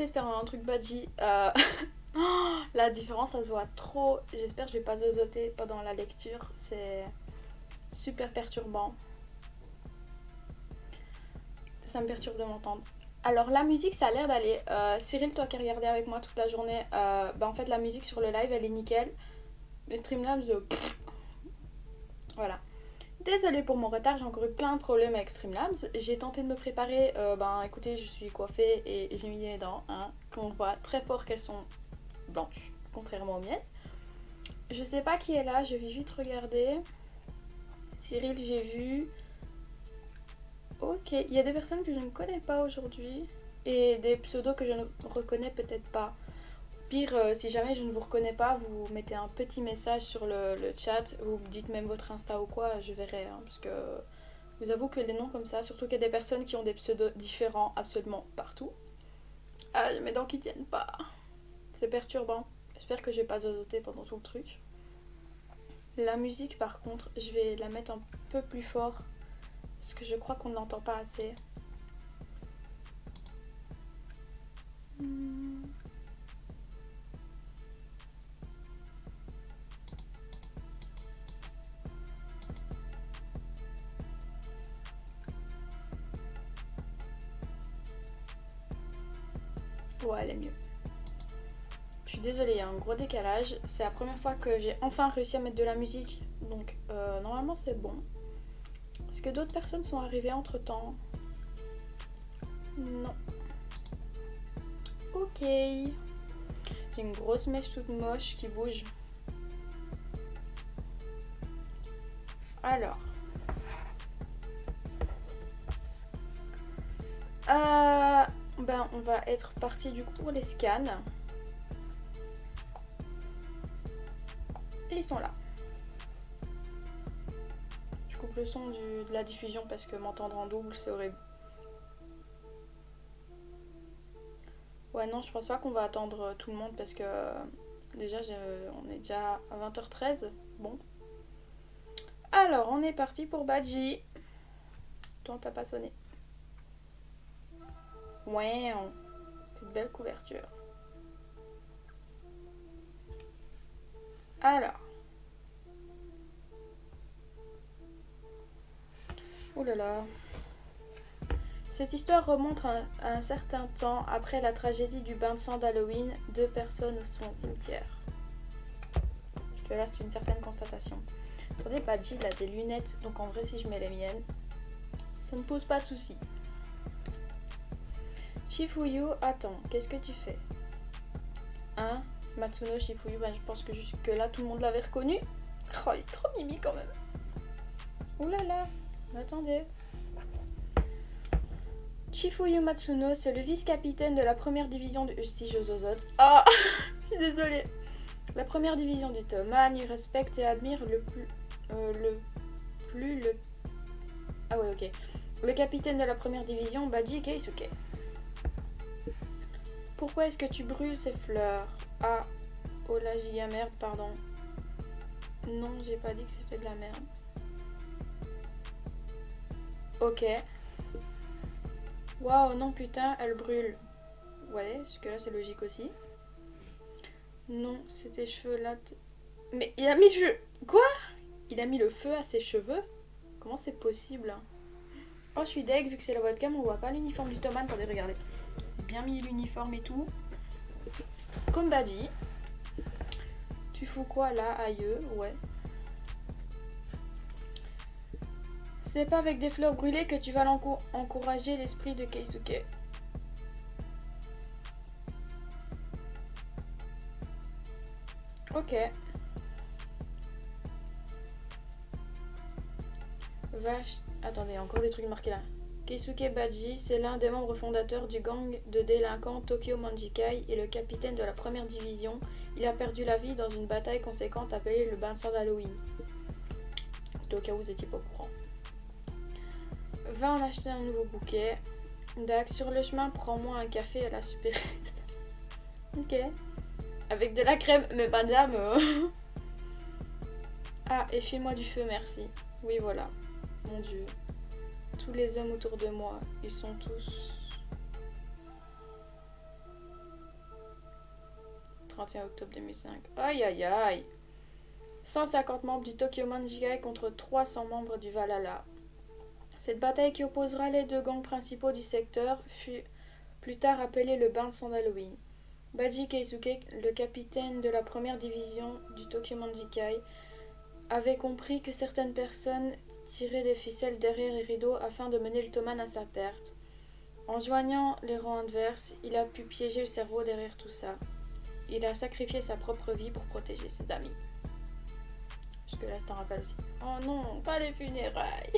tenté de faire un truc badgy. Oh, la différence, ça se voit trop. J'espère que je vais pas zozoter pendant la lecture. C'est super perturbant. Ça me perturbe de m'entendre. Alors la musique ça a l'air d'aller. Cyril, toi qui as regardé avec moi toute la journée, bah en fait la musique sur le live elle est nickel. Mais Streamlabs, voilà. Désolée pour mon retard, j'ai encore eu plein de problèmes avec Streamlabs. J'ai tenté de me préparer, ben écoutez je suis coiffée et j'ai mis les dents, hein, qu'on voit très fort qu'elles sont blanches, contrairement aux miennes. Je sais pas qui est là, je vais vite regarder. Cyril j'ai vu. Ok, il y a des personnes que je ne connais pas aujourd'hui et des pseudos que je ne reconnais peut-être pas. Pire, si jamais je ne vous reconnais pas, vous mettez un petit message sur le chat, vous me dites même votre Insta ou quoi, je verrai. Hein, parce que je vous avoue que les noms comme ça, surtout qu'il y a des personnes qui ont des pseudos différents absolument partout. Ah, mes dents qui tiennent pas. C'est perturbant. J'espère que je vais pas zozoter pendant tout le truc. La musique par contre, je vais la mettre un peu plus fort. Parce que je crois qu'on ne l'entend pas assez. Ouais, elle est mieux. Je suis désolée, il y a un gros décalage. C'est la première fois que j'ai enfin réussi à mettre de la musique. Donc normalement c'est bon. Est-ce que d'autres personnes sont arrivées entre temps? Non. Ok. J'ai une grosse mèche toute moche qui bouge. Alors. Ben on va être parti du coup pour les scans. Et ils sont là. Je coupe le son de la diffusion parce que m'entendre en double c'est horrible. Ouais non je pense pas qu'on va attendre tout le monde parce que déjà on est déjà à 20h13. Bon. Alors on est parti pour Badji. Toi t'as pas sonné. Ouais, cette belle couverture. Alors. Ouh là là. Cette histoire remonte à un certain temps après la tragédie du bain de sang d'Halloween. 2 personnes sont au cimetière. Jusque là c'est une certaine constatation. Attendez, Badji il a des lunettes, donc en vrai si je mets les miennes, ça ne pose pas de soucis. Shifuyu, attends, qu'est-ce que tu fais? Hein? Matsuno Shifuyu, ben, je pense que jusque là tout le monde l'avait reconnu. Oh, il est trop mimi quand même. Ouh là là, attendez. Shifuyu Matsuno, c'est le vice-capitaine de la première division de... Si je zozote. Ah, je suis désolée. La première division du Toman, il respecte et admire Ah ouais, ok. Le capitaine de la première division, Badji Keisuke. Pourquoi est-ce que tu brûles ces fleurs? Ah, oh la giga merde, pardon. Non, j'ai pas dit que c'était de la merde. Ok. Waouh, non putain, elle brûle. Ouais, jusque là c'est logique aussi. Non, c'est tes cheveux là. Mais il a mis Quoi? Il a mis le feu à ses cheveux? Comment c'est possible? Oh, je suis deg, vu que c'est la webcam, on voit pas l'uniforme du Toman. Attendez, regardez. Bien mis l'uniforme et tout. Comme Badji. Tu fous quoi là, aïe? Ouais. C'est pas avec des fleurs brûlées que tu vas encourager l'esprit de Keisuke. Ok. Vache. Attendez, encore des trucs marqués là. Keisuke Badji, c'est l'un des membres fondateurs du gang de délinquants Tokyo Manjikai et le capitaine de la première division. Il a perdu la vie dans une bataille conséquente appelée le bain de sang d'Halloween. C'était au cas où vous étiez pas au courant. Va en acheter un nouveau bouquet. Dax, sur le chemin, prends-moi un café à la supérette. Ok. Avec de la crème, mais pas d'âme. Ah, et file-moi du feu, merci. Oui, voilà. Mon Dieu. Tous les hommes autour de moi, ils sont tous... 31 octobre 2005. Aïe aïe aïe. 150 membres du Tokyo Manjikai contre 300 membres du Valhalla. Cette bataille qui opposera les deux gangs principaux du secteur fut plus tard appelée le bain de sang d'Halloween. Baji Keisuke, le capitaine de la première division du Tokyo Manjikai, avait compris que certaines personnes tiraient des ficelles derrière les rideaux afin de mener le Toman à sa perte. En joignant les rangs adverses, il a pu piéger le cerveau derrière tout ça. Il a sacrifié sa propre vie pour protéger ses amis. Jusque là, je t'en rappelle aussi. Oh non, pas les funérailles.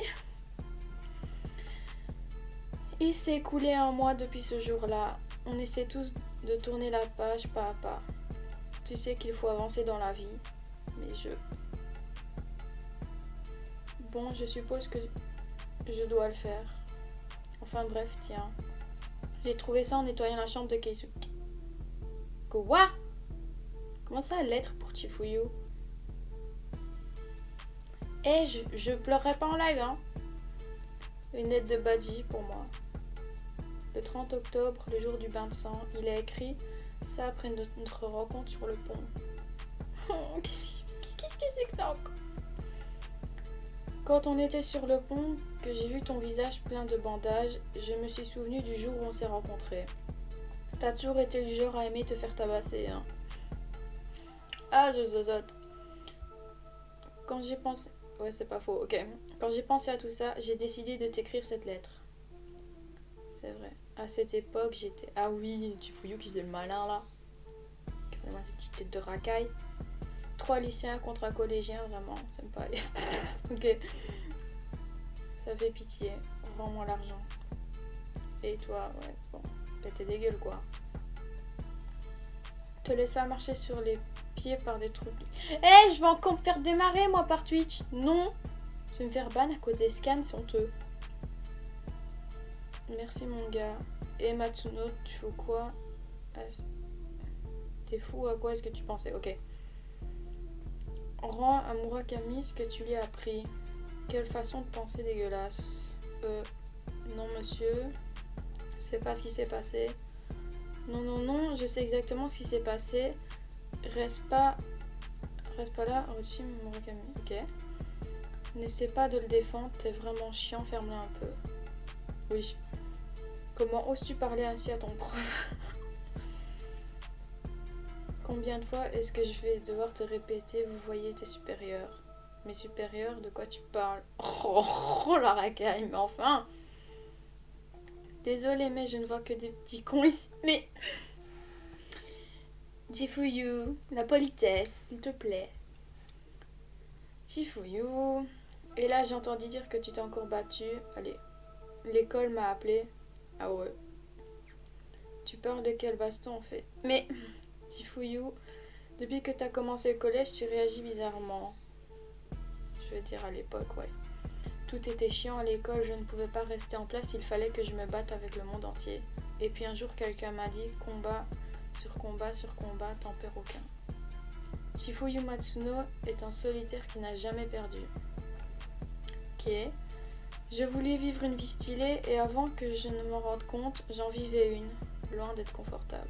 Il s'est écoulé un mois depuis ce jour-là. On essaie tous de tourner la page pas à pas. Tu sais qu'il faut avancer dans la vie, mais Bon, je suppose que je dois le faire. Enfin bref, tiens. J'ai trouvé ça en nettoyant la chambre de Keisuke. Quoi? Comment ça, lettre pour Chifuyu? Eh, je pleurerai pas en live, hein. Une lettre de Baji pour moi. Le 30 octobre, le jour du bain de sang, il a écrit ça après notre rencontre sur le pont. Qu'est-ce que c'est que ça encore? Quand on était sur le pont, que j'ai vu ton visage plein de bandages, je me suis souvenu du jour où on s'est rencontrés. T'as toujours été du genre à aimer te faire tabasser, hein. Ah, je zozote. Quand j'ai pensé... Ouais, c'est pas faux, ok. Quand j'ai pensé à tout ça, j'ai décidé de t'écrire cette lettre. C'est vrai. À cette époque, j'étais... Ah oui, Chifuyu qui faisait le malin, là. Vraiment, cette petite tête de racaille. 3 lycéens contre un collégien, vraiment, ça me paraît. Ok. Ça fait pitié. Rends-moi l'argent. Et toi, ouais, bon. Péter des gueules, quoi. Te laisse pas marcher sur les pieds par des trucs. Je vais encore me faire démarrer, moi, par Twitch. Non. Je vais me faire ban à cause des scans, c'est honteux. Merci, mon gars. Et Matsuno, tu fous quoi? T'es fou à quoi est-ce que tu pensais? Ok. Rends à Murakami ce que tu lui as appris. Quelle façon de penser dégueulasse. Non, monsieur. C'est pas ce qui s'est passé. Non, je sais exactement ce qui s'est passé. Reste pas là, Orochi Murakami. Ok. N'essaie pas de le défendre, t'es vraiment chiant, ferme-la un peu. Oui. Comment oses-tu parler ainsi à ton prof? Combien de fois est-ce que je vais devoir te répéter, vous voyez tes supérieurs? Mes supérieurs, de quoi tu parles? Oh la racaille, mais enfin! Désolée, mais je ne vois que des petits cons ici. Mais... Chifuyu, la politesse, s'il te plaît. Chifuyu... Et là, j'ai entendu dire que tu t'es encore battu. Allez, l'école m'a appelé. Ah ouais. Tu parles de quel baston, en fait? Mais... Chifuyu, depuis que t'as commencé le collège, tu réagis bizarrement. Je veux dire, à l'époque, ouais. Tout était chiant à l'école, je ne pouvais pas rester en place, il fallait que je me batte avec le monde entier. Et puis un jour, quelqu'un m'a dit, combat sur combat sur combat, t'en perds aucun. Chifuyu Matsuno est un solitaire qui n'a jamais perdu. Ok. Je voulais vivre une vie stylée et avant que je ne m'en rende compte, j'en vivais une, loin d'être confortable.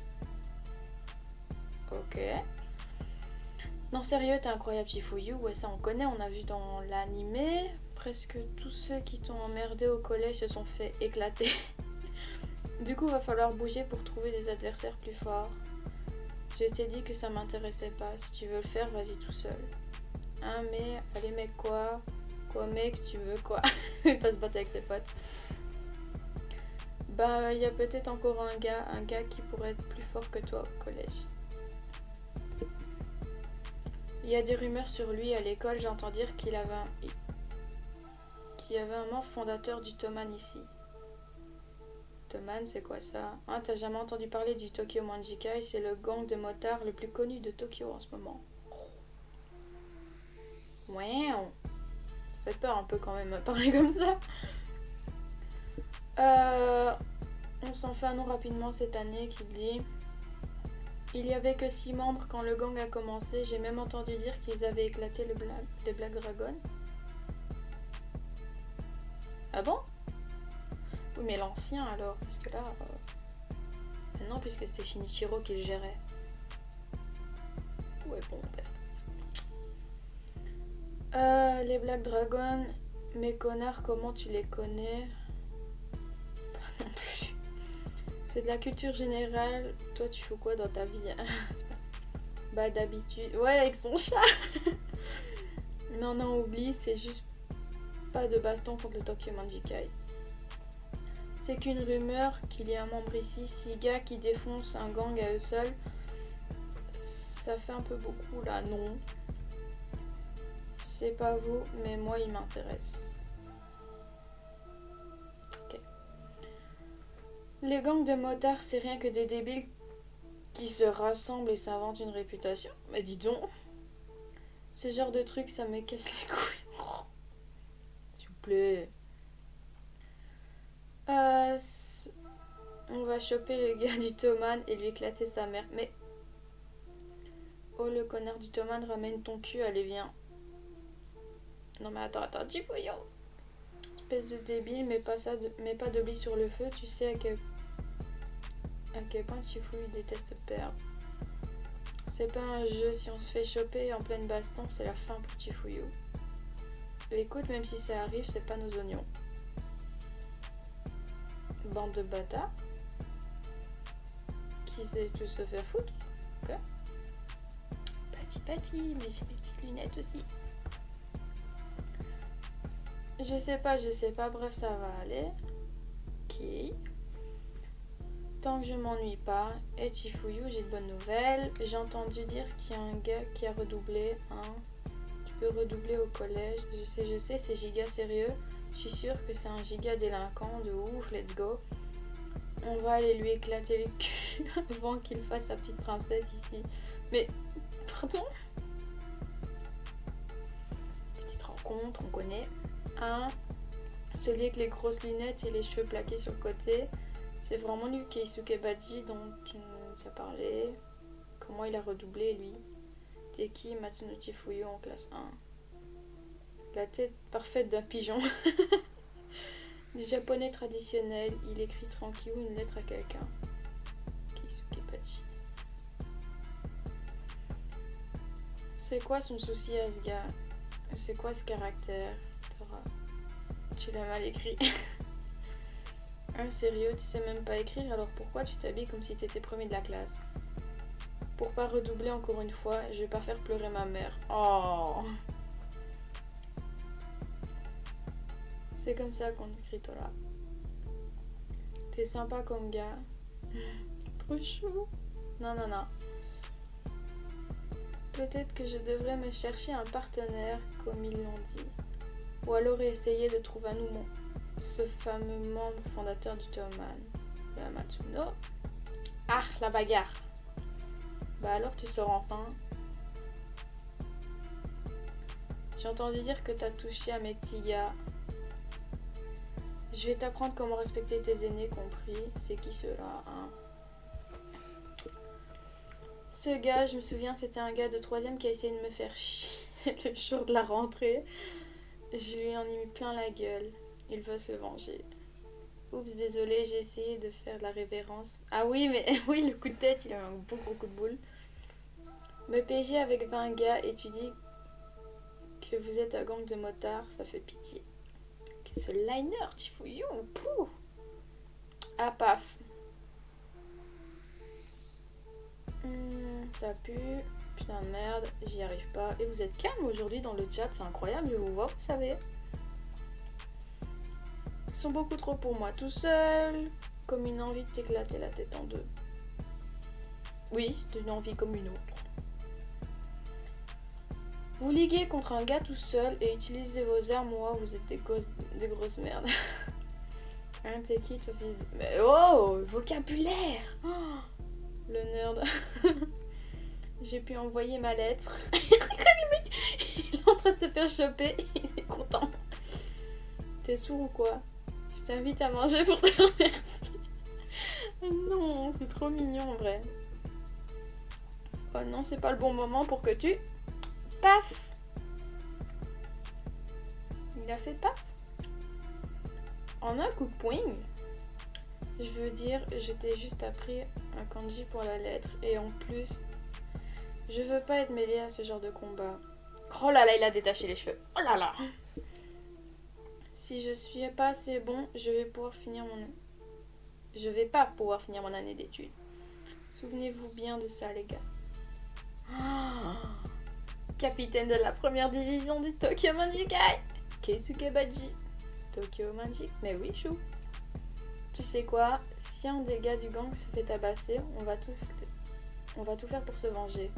Ok. Non, sérieux, t'es incroyable, Chifuyu. Ouais, ça on connaît, on a vu dans l'animé. Presque tous ceux qui t'ont emmerdé au collège se sont fait éclater. Du coup, va falloir bouger pour trouver des adversaires plus forts. Je t'ai dit que ça m'intéressait pas. Si tu veux le faire, vas-y tout seul. Hein, mais allez, mec, quoi? Quoi, mec, tu veux quoi? Il va se battre avec ses potes. Bah, il y a peut-être encore un gars qui pourrait être plus fort que toi au collège. Il y a des rumeurs sur lui à l'école, j'entends dire qu'il y avait un membre fondateur du Toman ici. Toman, c'est quoi ça? Hein, t'as jamais entendu parler du Tokyo Manjikai? C'est le gang de motards le plus connu de Tokyo en ce moment. Ouais, ça fait peur un peu quand même à parler comme ça. On s'en fait un nom rapidement cette année qui dit... Il y avait que 6 membres quand le gang a commencé. J'ai même entendu dire qu'ils avaient éclaté les Black Dragons. Ah bon? Oui, mais l'ancien alors, parce que là... Non, puisque c'était Shinichiro qui le gérait. Ouais, bon, bref. Les Black Dragons, mes connards, comment tu les connais? Pas non plus. C'est de la culture générale. Toi, tu fais quoi dans ta vie? Bah, d'habitude. Ouais, avec son chat. Non, non, oublie, c'est juste pas de baston contre le Tokyo Manjikai. C'est qu'une rumeur qu'il y a un membre ici, 6 gars qui défoncent un gang à eux seuls. Ça fait un peu beaucoup là, non. C'est pas vous, mais moi il m'intéresse. Ok. Les gangs de motards, c'est rien que des débiles qui se rassemblent et s'inventent une réputation. Mais dis donc, ce genre de truc, ça me casse les couilles. S'il vous plaît. On va choper le gars du Thoman et lui éclater sa mère. Mais... Oh, le connard du Thoman, ramène ton cul, allez, viens. Non mais attends, Chifouillou. Espèce de débile, mets pas de bille sur le feu, tu sais à quel point Chifouillou déteste perdre. C'est pas un jeu, si on se fait choper en pleine baston, c'est la fin pour Chifouillou. Écoute, même si ça arrive, c'est pas nos oignons. Bande de bâtards. Qui sait tout se faire foutre? Ok. Petit, mais j'ai mes petites lunettes aussi. Je sais pas, bref, ça va aller. Ok. Tant que je m'ennuie pas. Et Chifouillou, j'ai de bonnes nouvelles. J'ai entendu dire qu'il y a un gars qui a redoublé. Hein. Tu peux redoubler au collège. Je sais, c'est giga sérieux. Je suis sûre que c'est un giga délinquant de ouf, let's go. On va aller lui éclater le cul avant qu'il fasse sa petite princesse ici. Mais, pardon? Petite rencontre, on connaît. Un, celui avec les grosses lunettes et les cheveux plaqués sur le côté. C'est vraiment lui, Keisuke Baji, dont tu nous as parlé. Comment il a redoublé, lui? T'es qui? Matsuno Chifouillou en classe 1. La tête parfaite d'un pigeon. Du japonais traditionnel, il écrit tranquille une lettre à quelqu'un. Keisuke Baji. C'est quoi son souci à ce gars? C'est quoi ce caractère? Tu l'as mal écrit. Hein, sérieux, tu sais même pas écrire, alors pourquoi tu t'habilles comme si t'étais premier de la classe? Pour pas redoubler encore une fois, je vais pas faire pleurer ma mère. Oh! C'est comme ça qu'on écrit, toi là. T'es sympa comme gars. Trop chou. Non. Peut-être que je devrais me chercher un partenaire, comme ils l'ont dit. Ou alors essayer de trouver à nous ce fameux membre fondateur du Thoman. Le Matsuno. Ah, la bagarre. Bah alors tu sors enfin. J'ai entendu dire que t'as touché à mes petits gars. Je vais t'apprendre comment respecter tes aînés, compris. C'est qui ceux-là, hein? Ce gars, je me souviens, c'était un gars de 3ème qui a essayé de me faire chier le jour de la rentrée. Je lui en ai mis plein la gueule. Il veut se venger. Oups, désolé, j'ai essayé de faire de la révérence. Ah oui, mais oui, le coup de tête, il a eu un bon gros coup de boule. Me PG avec 20 gars et tu dis que vous êtes un gang de motards, ça fait pitié. Ce liner, Chifouillou, pouh. Ah, paf. Ça pue. Putain de merde, j'y arrive pas. Et vous êtes calme aujourd'hui dans le chat, c'est incroyable, je vous vois, vous savez. Ils sont beaucoup trop pour moi tout seul. Comme une envie de t'éclater la tête en deux. Oui, c'est une envie comme une autre. Vous liguez contre un gars tout seul et utilisez vos armes, moi, vous êtes des grosses merdes. Hein, t'es qui, toi, fils de... Mais oh, vocabulaire! Oh, le nerd. J'ai pu envoyer ma lettre. Le mec, il est en train de se faire choper. Il est content. T'es sourd ou quoi? Je t'invite à manger pour te remercier. Non, c'est trop mignon en vrai. Oh non, c'est pas le bon moment pour que tu... Paf! Il a fait paf? En un coup de poing? Je veux dire, je t'ai juste appris un kanji pour la lettre. Et en plus, Je veux pas être mêlée à ce genre de combat. Oh là là, il a détaché les cheveux. Oh là là. Si je suis pas assez bon, je vais pas pouvoir finir mon année d'études. Souvenez-vous bien de ça, les gars. Oh, capitaine de la première division du Tokyo Manjikai, Keisuke Baji. Tokyo Magic. Mais oui, chou. Tu sais quoi? Si un des gars du gang se fait tabasser, on va tout faire pour se venger.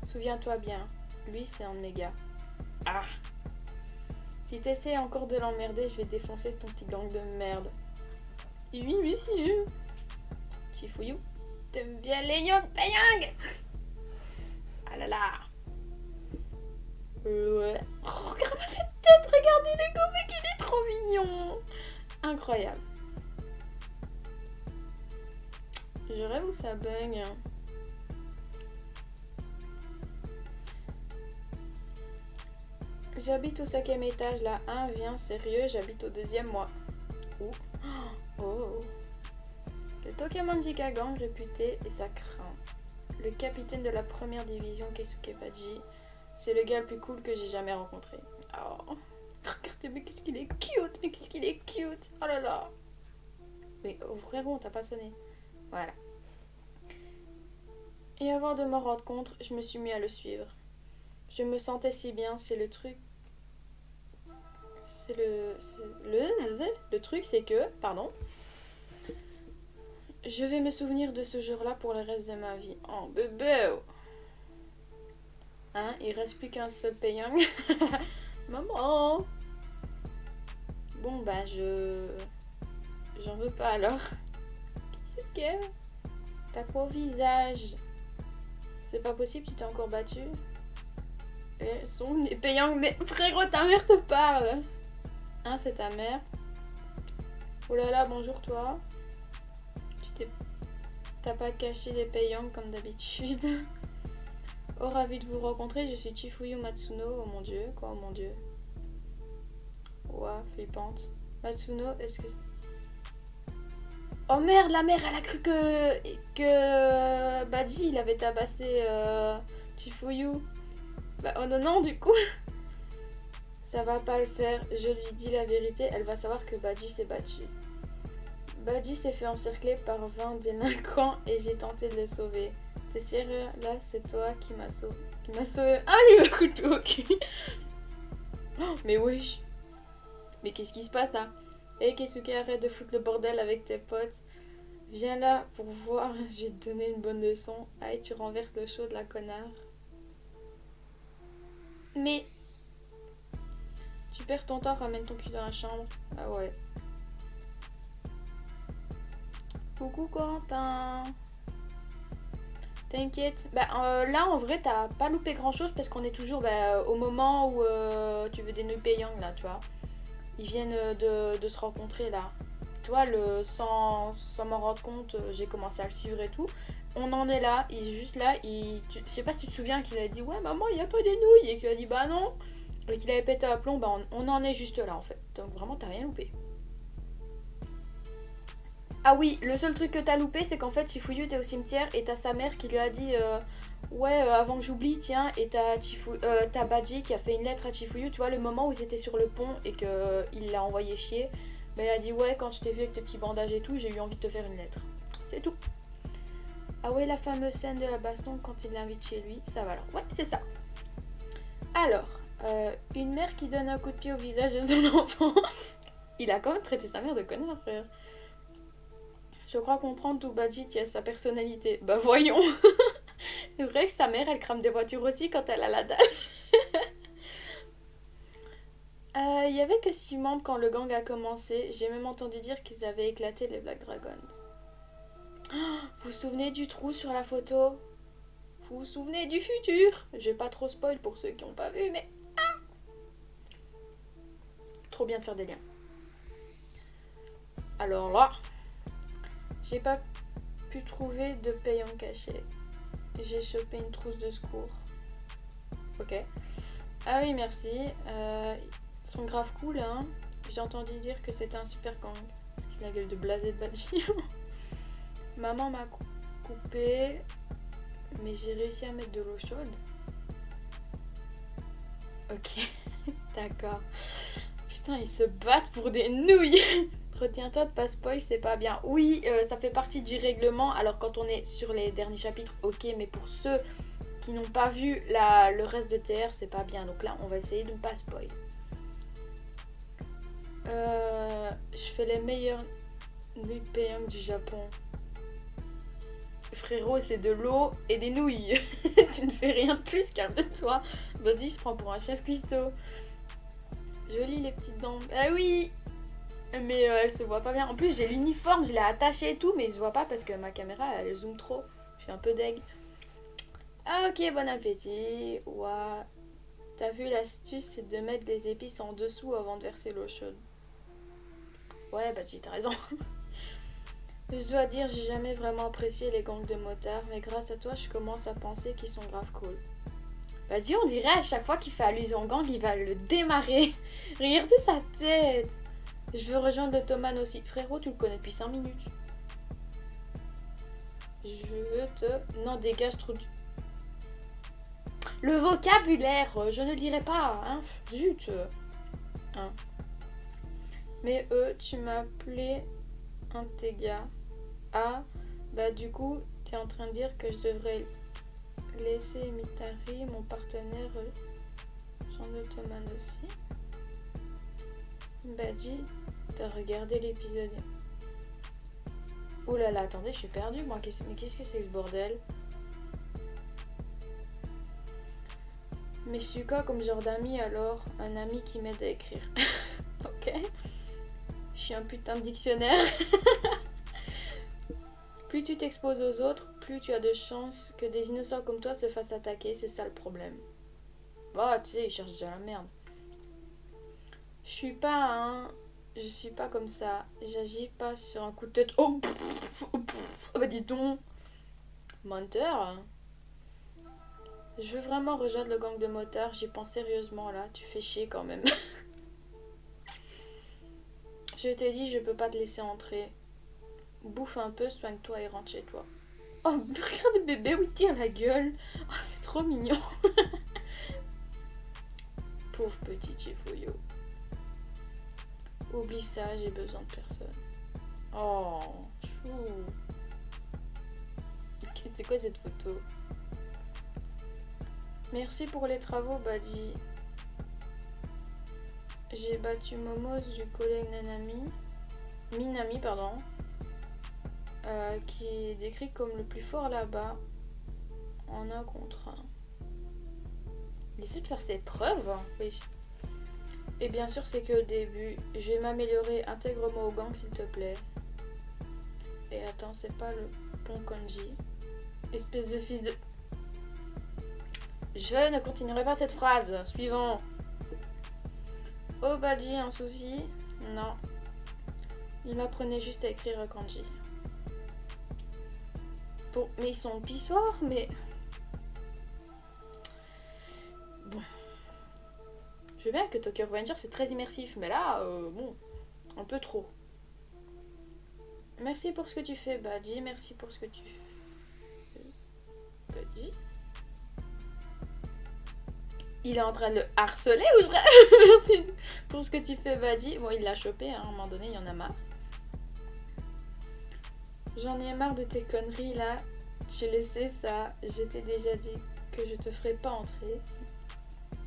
Souviens-toi bien, lui c'est un de mes gars. Ah! Si t'essaies encore de l'emmerder, je vais défoncer ton petit gang de merde. Oui, monsieur. Chifuyu, t'aimes bien les Young Payang? Ah là là. Ouais. Oh, regarde cette tête, regardez le gommé qu'il est trop mignon. Incroyable. Je rêve où ça bug. J'habite au 5e étage, là. 1, viens, sérieux, j'habite au 2e, moi. Ouh. Oh. Le Tokyo Manjikai Gang réputé et ça craint. Le capitaine de la première division, Keisuke Baji, c'est le gars le plus cool que j'ai jamais rencontré. Oh. Regardez, mais qu'est-ce qu'il est cute, mais qu'est-ce qu'il est cute. Oh là là. Mais oh, frérot, t'as pas sonné. Voilà. Et avant de m'en rendre compte, je me suis mis à le suivre. Je me sentais si bien, c'est le truc. Le truc, c'est que, pardon, je vais me souvenir de ce jour-là pour le reste de ma vie. Oh, bébé! Hein, il reste plus qu'un seul payang. Maman! Bon, bah, j'en veux pas alors. Qu'est-ce que? T'as quoi au visage? C'est pas possible, tu t'es encore battu? Elles sont des payang, mais frérot, ta mère te parle! Hein, c'est ta mère? Oh là là, bonjour toi. T'as pas caché des payang comme d'habitude. Oh, ravi de vous rencontrer, je suis Chifuyu Matsuno. Oh mon dieu, quoi, oh mon dieu. Ouah, flippante. Matsuno, est-ce que... Oh merde, la mère, elle a cru que Baji, il avait tabassé Chifuyu. Bah, oh non, non, du coup... Ça va pas le faire, je lui dis la vérité, elle va savoir que Baji s'est battu. Baji s'est fait encercler par 20 délinquants et j'ai tenté de le sauver. T'es sérieux? Là, c'est toi qui m'as sauvé. Ah, il me coup de pied au cul. Oh, mais wesh. Mais qu'est-ce qui se passe là? Hé Keisuke, arrête de foutre le bordel avec tes potes. Viens là pour voir, je vais te donner une bonne leçon. Aïe, tu renverses le show de la connard. Mais... Tu perds ton temps, ramène ton cul dans la chambre. Ah ouais. Coucou Corentin. T'inquiète. Bah là en vrai t'as pas loupé grand chose parce qu'on est toujours au moment où tu veux des nouilles payantes là, tu vois. Ils viennent de se rencontrer là. Tu vois, sans m'en rendre compte, j'ai commencé à le suivre et tout. On en est là, il est juste là. Je sais pas si tu te souviens qu'il a dit ouais maman il y a pas des nouilles et qu'il a dit bah non. Et qu'il avait pété à plomb, bah on en est juste là en fait. Donc vraiment t'as rien loupé. Ah oui, le seul truc que t'as loupé c'est qu'en fait Chifuyu était au cimetière et t'as sa mère qui lui a dit ouais avant que j'oublie tiens, et t'as Baji qui a fait une lettre à Chifuyu, tu vois le moment où ils étaient sur le pont et qu'il l'a envoyé chier. Mais elle a dit ouais quand je t'ai vu avec tes petits bandages et tout j'ai eu envie de te faire une lettre. C'est tout. Ah ouais la fameuse scène de la baston quand il l'invite chez lui, ça va alors. Ouais c'est ça. Alors... une mère qui donne un coup de pied au visage de son enfant. Il a quand même traité sa mère de connard, frère. Je crois comprendre d'où Baji tient sa personnalité. Bah voyons. C'est vrai que sa mère, elle crame des voitures aussi quand elle a la dalle. Il y avait que 6 membres quand le gang a commencé. J'ai même entendu dire qu'ils avaient éclaté les Black Dragons. Oh, vous vous souvenez du trou sur la photo? Vous vous souvenez du futur? Je vais pas trop spoil pour ceux qui n'ont pas vu, mais... Trop bien de faire des liens. Alors là, j'ai pas pu trouver de payant caché. J'ai chopé une trousse de secours. Ok. Ah oui, merci. Ils sont grave cool, hein. J'ai entendu dire que c'était un super gang. C'est la gueule de blasé de Baji. Maman m'a coupé. Mais j'ai réussi à mettre de l'eau chaude. Ok, d'accord. Putain, ils se battent pour des nouilles. Retiens-toi de pas spoil, c'est pas bien. Oui, ça fait partie du règlement. Alors quand on est sur les derniers chapitres, ok. Mais pour ceux qui n'ont pas vu le reste de TR, c'est pas bien. Donc là, on va essayer de ne pas spoil. Je fais les meilleurs nouilles PM du Japon. Frérot, c'est de l'eau et des nouilles. Tu ne fais rien de plus, calme-toi. Vas-y, je prends pour un chef cuistot. Joli les petites dents. Ah oui. Mais elle se voit pas bien. En plus, j'ai l'uniforme, je l'ai attaché et tout, mais il se voit pas parce que ma caméra, elle zoome trop. Je suis un peu deg. Ah ok, bon appétit. Ouah. T'as vu, l'astuce, c'est de mettre des épices en dessous avant de verser l'eau chaude. Ouais, bah t'as raison. Je dois dire, j'ai jamais vraiment apprécié les gangs de motards, mais grâce à toi, je commence à penser qu'ils sont grave cool. Vas-y, on dirait à chaque fois qu'il fait allusion au gang, il va le démarrer. Regardez sa tête. Je veux rejoindre l'Ottoman aussi. Frérot, tu le connais depuis 5 minutes. Je veux te... Non, dégage, trop... Le vocabulaire, je ne le dirai pas, hein. Zut. Hein. Mais tu m'appelais un de tes gars. Ah, bah du coup, t'es en train de dire que je devrais laisser Mitari, mon partenaire, Jean Ottoman aussi. Badji, t'as regardé l'épisode. Oh là là, attendez, je suis perdue moi. Mais qu'est-ce que c'est que ce bordel? Mais je suis quoi comme genre d'ami alors? Un ami qui m'aide à écrire. Ok. Je suis un putain de dictionnaire. Plus tu t'exposes aux autres, plus tu as de chances que des innocents comme toi se fassent attaquer. C'est ça le problème. Bah, tu sais, ils cherchent déjà la merde. Je suis pas comme ça. J'agis pas sur un coup de tête. Oh, bah dis donc. Menteur. Je veux vraiment rejoindre le gang de motards. J'y pense sérieusement là. Tu fais chier quand même. Je t'ai dit, je peux pas te laisser entrer. Bouffe un peu, soigne-toi et rentre chez toi. Oh, regarde le bébé où il tire la gueule. Oh, c'est trop mignon. Pauvre petit Chifuyo. Oublie ça, j'ai besoin de personne. Oh, chou. C'est quoi cette photo? Merci pour les travaux, Badji. J'ai battu Momos du collègue Minami, pardon. Qui est décrit comme le plus fort là-bas. En un contre un. Il essaie de faire ses preuves. Oui. Et bien sûr, c'est que le début. Je vais m'améliorer. Intègre-moi au gang, s'il te plaît. Et attends, c'est pas le bon kanji. Espèce de fils de... Je ne continuerai pas cette phrase. Suivant. Oh, Badji, un souci? Non. Il m'apprenait juste à écrire un kanji. Bon, mais ils sont pissoirs, mais... Bon. Je veux bien que Tokyo Revenger, c'est très immersif, mais là, bon, un peu trop. Merci pour ce que tu fais, Badji. Merci pour ce que tu fais, Badji. Il est en train de le harceler ou je... Merci pour ce que tu fais, Badji. Bon, il l'a chopé, hein, à un moment donné, il y en a marre. J'en ai marre de tes conneries, là. Tu le sais, ça. Je t'ai déjà dit que je te ferai pas entrer.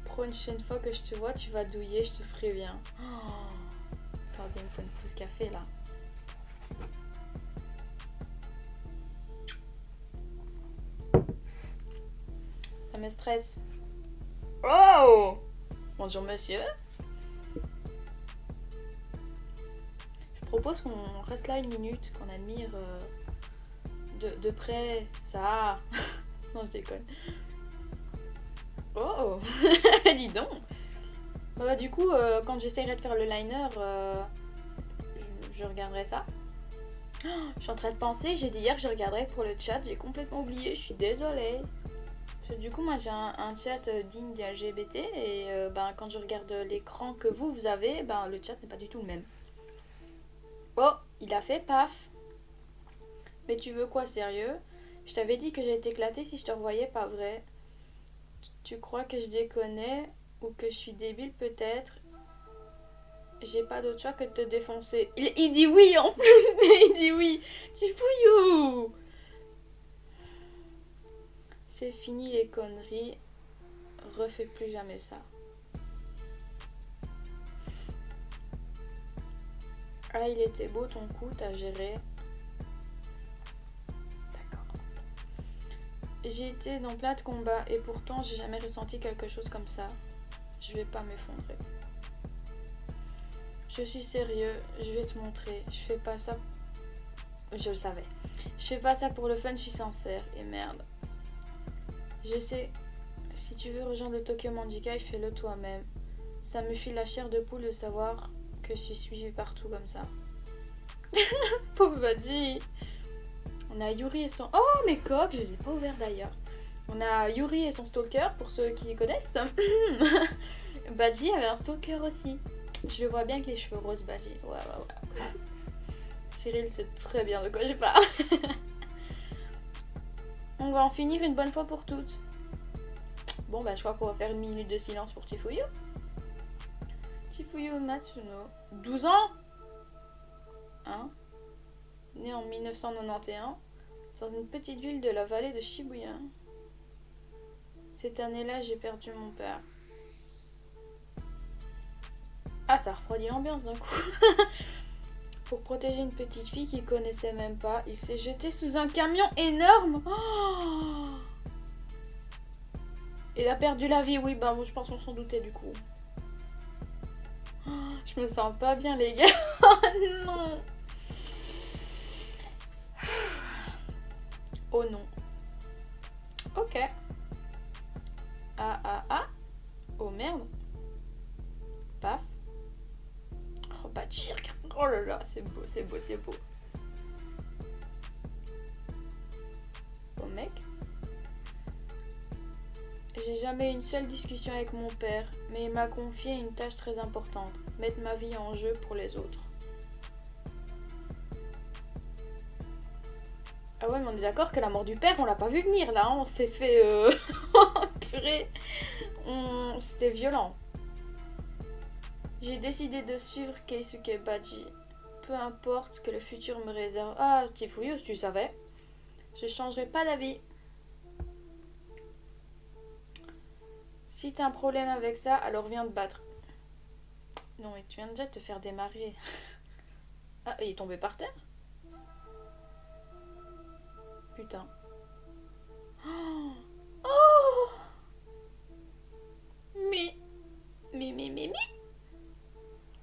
Prochaine fois que je te vois, tu vas douiller, je te préviens. Oh. Attendez, il me faut une pause café, là. Ça me stresse. Oh! Bonjour, monsieur. Je propose qu'on reste là une minute, qu'on admire de près ça. Non, je déconne. Oh! Dis donc! Bah, du coup, quand j'essaierai de faire le liner, je regarderai ça. Oh, je suis en train de penser, j'ai dit hier que je regarderais pour le chat, j'ai complètement oublié, je suis désolée. Parce que du coup, moi j'ai un chat digne des LGBT et ben, quand je regarde l'écran que vous avez, ben, le chat n'est pas du tout le même. Oh, il a fait paf. Mais tu veux quoi, sérieux? Je t'avais dit que j'allais t'éclater si je te revoyais, pas vrai? Tu crois que je déconnais ou que je suis débile peut-être? J'ai pas d'autre choix que de te défoncer. Il dit oui en plus, mais il dit oui. Tu fouillou. C'est fini les conneries. Refais plus jamais ça. Ah, il était beau ton coup, t'as géré. D'accord. J'ai été dans plein de combats et pourtant j'ai jamais ressenti quelque chose comme ça. Je vais pas m'effondrer. Je suis sérieux, je vais te montrer. Je fais pas ça. Je le savais. Je fais pas ça pour le fun, je suis sincère. Et merde. Je sais, si tu veux rejoindre le Tokyo Manjikai, fais-le toi-même. Ça me file la chair de poule de savoir que je suis suivie partout comme ça. Pauvre Badji. On a Yuri et son... Oh, mes coques, je les ai pas ouverts d'ailleurs. On a Yuri et son stalker, pour ceux qui connaissent. Badji avait un stalker aussi. Je le vois bien avec les cheveux roses, Badji. Ouais. Cyril sait très bien de quoi je parle. On va en finir une bonne fois pour toutes. Bon, bah je crois qu'on va faire une minute de silence pour Chifuyu. Chifuyu Matsuno. 12 ans, hein, né en 1991 dans une petite ville de la vallée de Shibuya. Cette année-là, j'ai perdu mon père. Ah, ça refroidit l'ambiance d'un coup. Pour protéger une petite fille qu'il connaissait même pas, il s'est jeté sous un camion énorme. Oh, il a perdu la vie, oui, bah moi je pense qu'on s'en doutait du coup. Oh, je me sens pas bien les gars. Oh non. Oh non. Ok. Ah. Oh merde. Paf. Oh bah regarde. Oh là là, c'est beau. Oh mec. J'ai jamais eu une seule discussion avec mon père, mais il m'a confié une tâche très importante, mettre ma vie en jeu pour les autres. Ah ouais, mais on est d'accord que la mort du père, on l'a pas vu venir là, hein. On s'est fait... Purée. C'était violent. J'ai décidé de suivre Keisuke Badji. Peu importe ce que le futur me réserve. Ah, Chifuyu, tu savais. Je changerai pas d'avis. Si t'as un problème avec ça, alors viens te battre. Non, mais tu viens déjà de te faire démarrer. Ah, il est tombé par terre? Putain. Oh! Mais.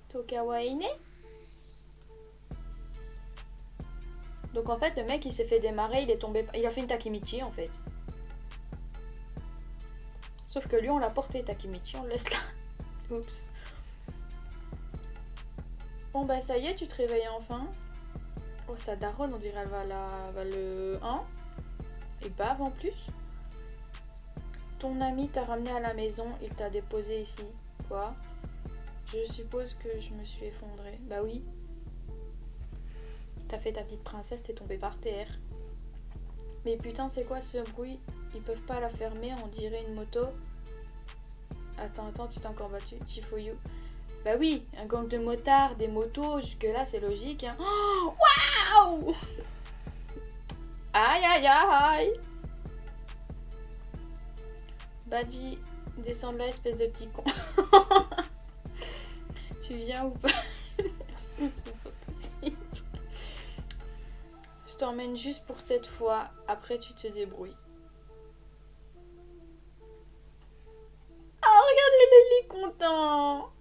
Tokawaine. Donc en fait, le mec il s'est fait démarrer, il est tombé. Il a fait une Takemichi en fait. Sauf que lui, on l'a porté, Takemichi, on le laisse là. Oups. Bon bah ça y est, tu te réveilles enfin. Oh, sa daronne, on dirait elle va le 1. Et bave en plus. Ton ami t'a ramené à la maison, il t'a déposé ici. Quoi? Je suppose que je me suis effondrée. Bah oui. T'as fait ta petite princesse, t'es tombée par terre. Mais putain, c'est quoi ce bruit? Ils peuvent pas la fermer, on dirait une moto. Attends, tu t'es encore battu, Chifuyu. Bah oui, un gang de motards, des motos, jusque là c'est logique. Hein. Oh, waouh! Aïe! Badji, descends de là, espèce de petit con. Tu viens ou pas? C'est pas possible. Je t'emmène juste pour cette fois, après tu te débrouilles. Oh, regardez, il est content.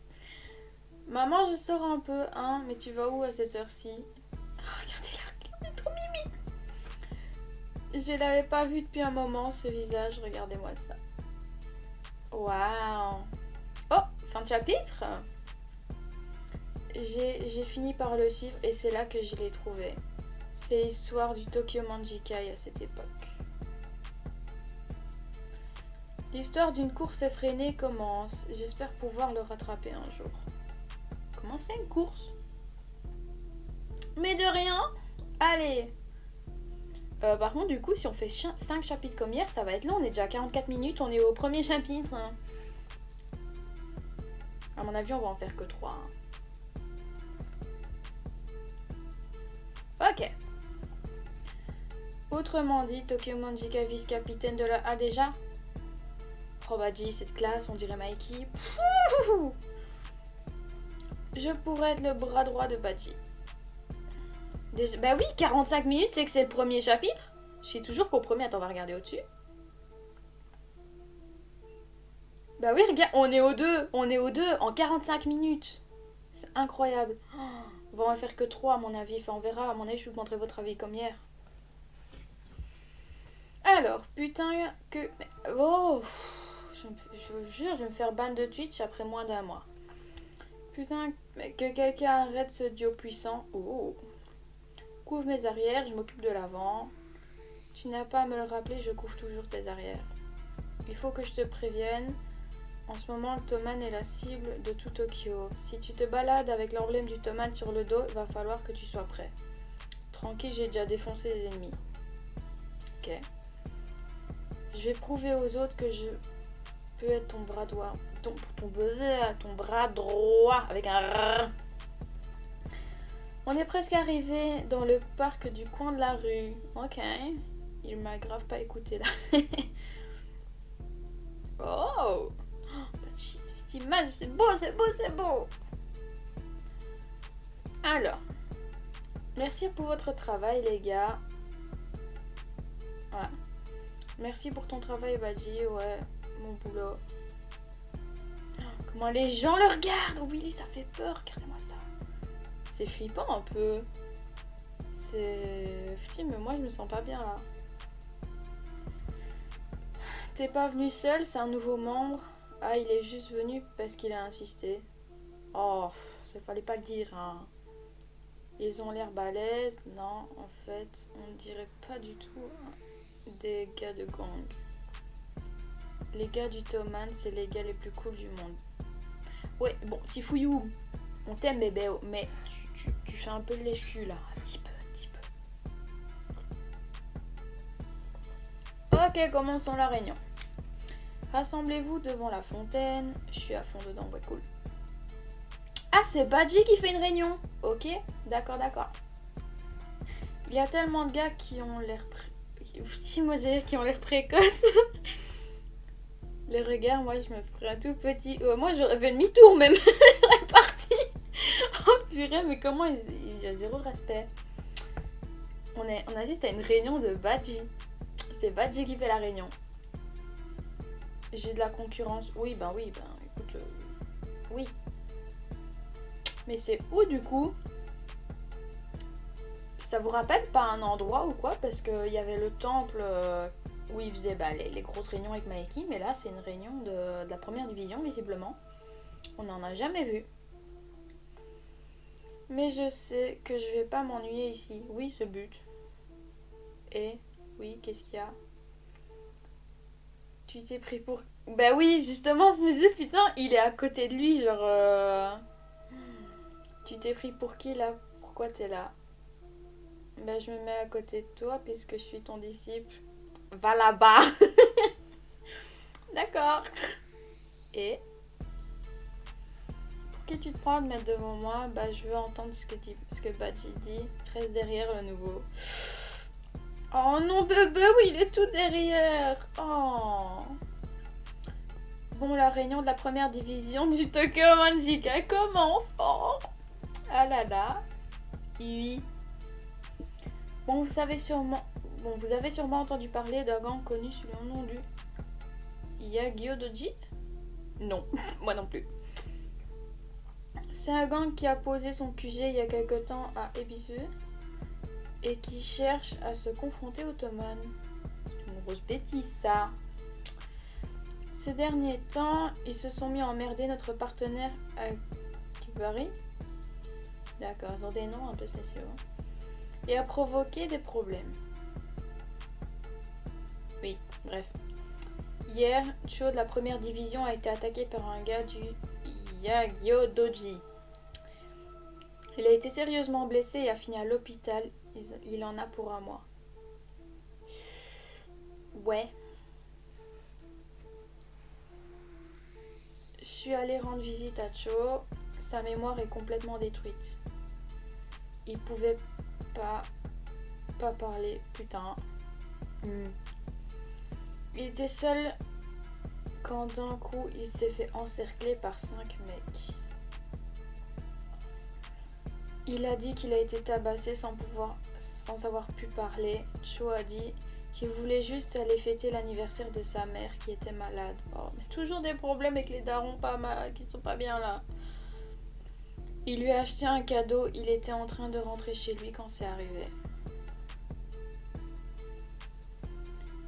Maman, je sors un peu, hein, mais tu vas où à cette heure-ci? Oh, regardez-la, elle est trop mimi. Je l'avais pas vu depuis un moment, ce visage, regardez-moi ça. Waouh. Oh, fin de chapitre. J'ai fini par le suivre et c'est là que je l'ai trouvé. C'est l'histoire du Tokyo Manjikai à cette époque. L'histoire d'une course effrénée commence. J'espère pouvoir le rattraper un jour. Comment c'est une course? Mais de rien. Allez. Par contre, du coup, si on fait 5 chapitres comme hier, ça va être long. On est déjà à 44 minutes, on est au premier chapitre. Hein. À mon avis, on va en faire que 3. Hein. Ok. Autrement dit, Tokyo Manjika vice-capitaine de la A déjà. Oh Badji, cette classe, on dirait Mikey. Pouh. Je pourrais être le bras droit de Badji. Déjà... Bah oui, 45 minutes, c'est que c'est le premier chapitre. Je suis toujours qu'au premier. Attends, on va regarder au-dessus. Bah oui, regarde, on est au 2. On est au 2 en 45 minutes. C'est incroyable. Oh, on va en faire que 3 à mon avis. Enfin, on verra. À mon avis, je vous demanderai votre avis comme hier. Alors, putain que... Oh, je vous jure, je vais me faire ban de Twitch après moins d'un mois. Putain, que quelqu'un arrête ce duo puissant. Oh. Couvre mes arrières, je m'occupe de l'avant. Tu n'as pas à me le rappeler, je couvre toujours tes arrières. Il faut que je te prévienne. En ce moment, le Toman est la cible de tout Tokyo. Si tu te balades avec l'emblème du Toman sur le dos, il va falloir que tu sois prêt. Tranquille, j'ai déjà défoncé les ennemis. Ok. Je vais prouver aux autres que je peux être ton bras droit. Ton bras droit avec un R. On est presque arrivé dans le parc du coin de la rue. Ok. Il m'a grave pas écouté là. Oh, cette image, c'est beau, c'est beau, c'est beau. Alors, merci pour votre travail les gars. Ouais. Merci pour ton travail Badji, ouais, mon boulot. Comment les gens le regardent. Willy, ça fait peur, regardez-moi ça. C'est flippant un peu. C'est... Si, mais moi je me sens pas bien là. T'es pas venu seul, c'est un nouveau membre. Ah, il est juste venu parce qu'il a insisté. Oh, ça fallait pas le dire, hein. Ils ont l'air balèzes. Non, en fait, on ne dirait pas du tout des gars de gang. Les gars du Toman, c'est les gars les plus cool du monde. Ouais, bon, petit fouillou. On t'aime bébé, mais tu fais un peu de lèche-cul là. Un petit peu, un petit peu. Ok, commençons la réunion. Rassemblez-vous devant la fontaine. Je suis à fond dedans, ouais, cool. Ah, c'est Badji qui fait une réunion. Ok, d'accord, d'accord. Il y a tellement de gars qui ont l'air... qui ont l'air précoces. Le regard, moi, je me ferais un tout petit... moi, j'aurais fait demi-tour même. La partie. Oh purée, mais comment il a zéro respect. On assiste à une réunion de Badji. C'est Badji qui fait la réunion. J'ai de la concurrence. Oui, ben écoute... oui. Mais c'est où du coup? Ça vous rappelle pas un endroit ou quoi? Parce qu'il y avait le temple où il faisait les grosses réunions avec Maeki. Mais là, c'est une réunion de la première division, visiblement. On n'en a jamais vu. Mais je sais que je vais pas m'ennuyer ici. Oui, ce but. Et, oui, qu'est-ce qu'il y a? Tu t'es pris pour... Bah oui, justement, je me disais, putain, il est à côté de lui, genre... Tu t'es pris pour qui, là? Pourquoi t'es là? Bah, je me mets à côté de toi, puisque je suis ton disciple. Va là-bas. D'accord. Et... Pour qui tu te prends de mettre devant moi? Bah, je veux entendre ce que Badji dit. Reste derrière le nouveau. Oh non, bébé, oui, il est tout derrière. Oh. Bon, la réunion de la première division du Tokyo Manjika commence. Oh. Ah là là. Oui. Bon, vous avez sûrement entendu parler d'un gang connu sous le nom du Yagyo-doji? Non, moi non plus. C'est un gang qui a posé son QG il y a quelque temps à Ebisu et qui cherche à se confronter aux Toman. C'est une grosse bêtise ça. Ces derniers temps, ils se sont mis à emmerder notre partenaire à Kibari. D'accord, ils ont des noms un peu spéciaux. Et à provoquer des problèmes. Oui, bref. Hier, Cho de la première division a été attaqué par un gars du Yagyo-doji. Il a été sérieusement blessé et a fini à l'hôpital. Il en a pour un mois. Ouais. Je suis allée rendre visite à Cho. Sa mémoire est complètement détruite. Il pouvait pas parler, putain. Il était seul quand d'un coup il s'est fait encercler par 5 mecs. Il a dit qu'il a été tabassé sans avoir pu parler. Cho a dit qu'il voulait juste aller fêter l'anniversaire de sa mère qui était malade. Oh, mais toujours des problèmes avec les darons qui sont pas bien là. Il lui a acheté un cadeau, il était en train de rentrer chez lui quand c'est arrivé.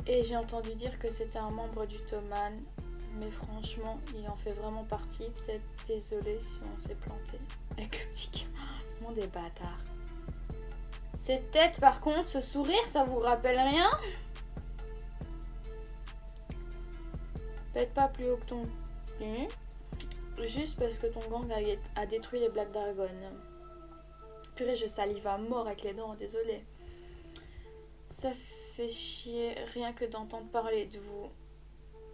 Et j'ai entendu dire que c'était un membre du Thoman, mais franchement, il en fait vraiment partie. Peut-être désolé si on s'est planté. Avec le petit monde des bâtards. Cette tête, par contre, ce sourire, ça vous rappelle rien? Pète pas plus haut que ton cul. Juste parce que ton gang a détruit les Black Dragon. Purée, je salive à mort avec les dents, désolé. Ça fait chier rien que d'entendre parler de vous.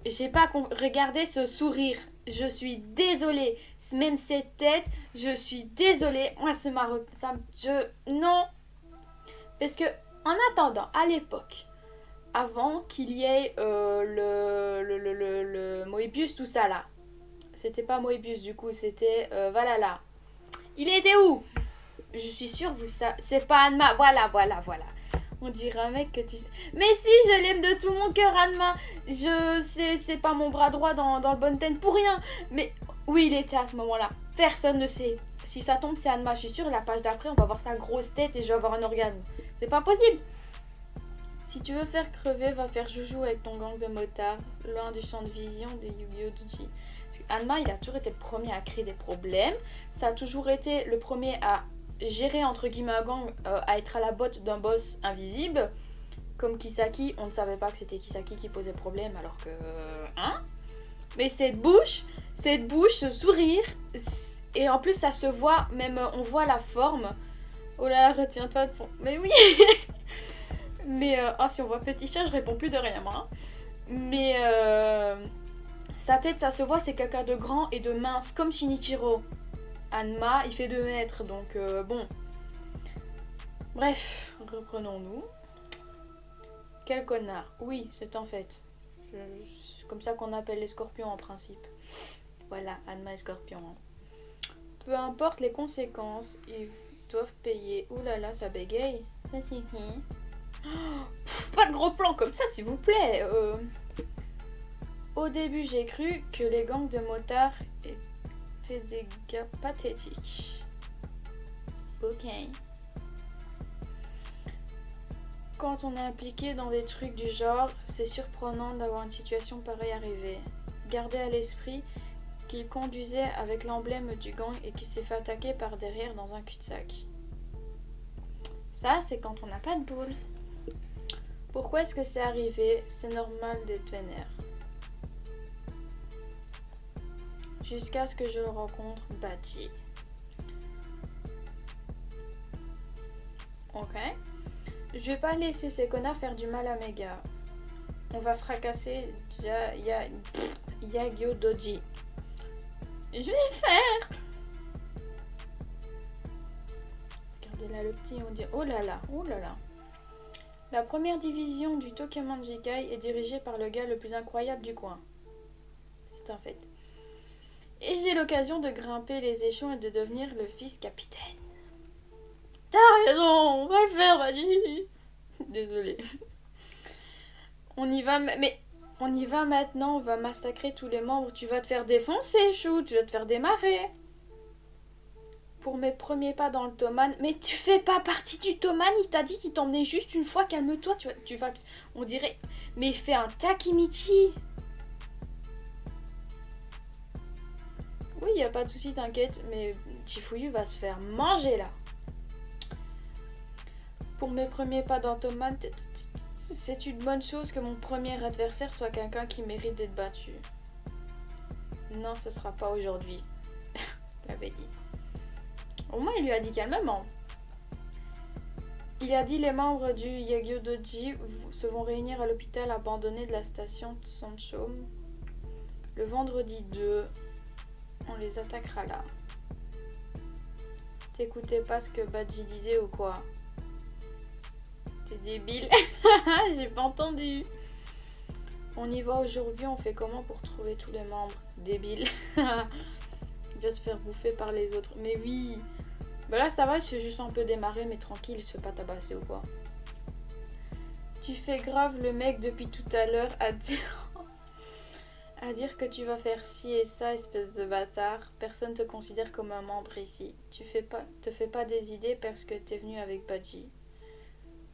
J'ai pas regardé ce sourire. Je suis désolée. Même cette tête, je suis désolée. Moi, non. Parce que, en attendant, à l'époque, avant qu'il y ait le Moebius, tout ça là. C'était pas Moebius du coup, c'était Valhalla. Il était où? Je suis sûre, c'est pas Hanma. Voilà. On dirait un mec que tu sais. Mais si, je l'aime de tout mon cœur, Hanma. C'est pas mon bras droit dans le Bonten pour rien. Mais oui, il était à ce moment-là. Personne ne sait. Si ça tombe, c'est Hanma. Je suis sûre, la page d'après, on va voir sa grosse tête et je vais avoir un organe. C'est pas possible. Si tu veux faire crever, va faire joujou avec ton gang de motards, loin du champ de vision de Yu-Gi-Oh! Doji. Hanma, il a toujours été le premier à créer des problèmes. Ça a toujours été le premier à gérer, entre guillemets, un gang, à être à la botte d'un boss invisible. Comme Kisaki, on ne savait pas que c'était Kisaki qui posait problème, alors que... Hein? Mais cette bouche, ce sourire, et en plus ça se voit, même on voit la forme. Oh là là, retiens-toi de fond. Mais oui. Mais si on voit petit chat, je réponds plus de rien, moi. Mais sa tête, ça se voit, c'est quelqu'un de grand et de mince, comme Shinichiro. Hanma, il fait 2 mètres, donc bon. Bref, reprenons-nous. Quel connard. Oui, c'est en fait. C'est comme ça qu'on appelle les scorpions en principe. Voilà, Hanma et scorpion. Peu importe les conséquences, ils doivent payer. Ouh là là, ça bégaye. Ça suffit. Pas de gros plan comme ça, s'il vous plaît. Au début, j'ai cru que les gangs de motards étaient des gars pathétiques. Ok. Quand on est impliqué dans des trucs du genre, c'est surprenant d'avoir une situation pareille arriver. Gardez à l'esprit qu'il conduisait avec l'emblème du gang et qu'il s'est fait attaquer par derrière dans un cul-de-sac. Ça, c'est quand on n'a pas de balls. Pourquoi est-ce que c'est arrivé? C'est normal d'être vénère. Jusqu'à ce que je le rencontre, Bachi. Ok. Je vais pas laisser ces connards faire du mal à mes gars. On va fracasser Yagyo Doji. Je vais le faire. Regardez là le petit, on dit oh là là, oh là là. La première division du Tokeman Jikai est dirigée par le gars le plus incroyable du coin. C'est un fait. Et j'ai l'occasion de grimper les échelons et de devenir le vice-capitaine. T'as raison, on va le faire, vas-y. Désolée. On y va, mais on y va maintenant, on va massacrer tous les membres. Tu vas te faire défoncer, Chou, tu vas te faire démarrer. Pour mes premiers pas dans le Thoman. Mais tu fais pas partie du Thoman, il t'a dit qu'il t'emmenait juste une fois, calme-toi, tu vas... On dirait... Mais fais un Takemichi. Oui, y a pas de souci, t'inquiète, mais Chifuyu va se faire manger là. Pour mes premiers pas dans Thoman, c'est une bonne chose que mon premier adversaire soit quelqu'un qui mérite d'être battu. Non, ce sera pas aujourd'hui. Il avait dit. Au moins, il lui a dit calmement. Il a dit les membres du Yagyo-doji se vont réunir à l'hôpital abandonné de la station Sancho. Le vendredi 2, on les attaquera là. T'écoutais pas ce que Badji disait ou quoi? T'es débile. J'ai pas entendu. On y va aujourd'hui, on fait comment pour trouver tous les membres? Débile. Il va se faire bouffer par les autres. Mais oui. Bah là ça va, il se fait juste un peu démarrer, mais tranquille, il se fait pas tabasser ou quoi. Tu fais grave le mec depuis tout à l'heure à dire que tu vas faire ci et ça, espèce de bâtard. Personne te considère comme un membre ici. Te fais pas des idées parce que t'es venu avec Badji.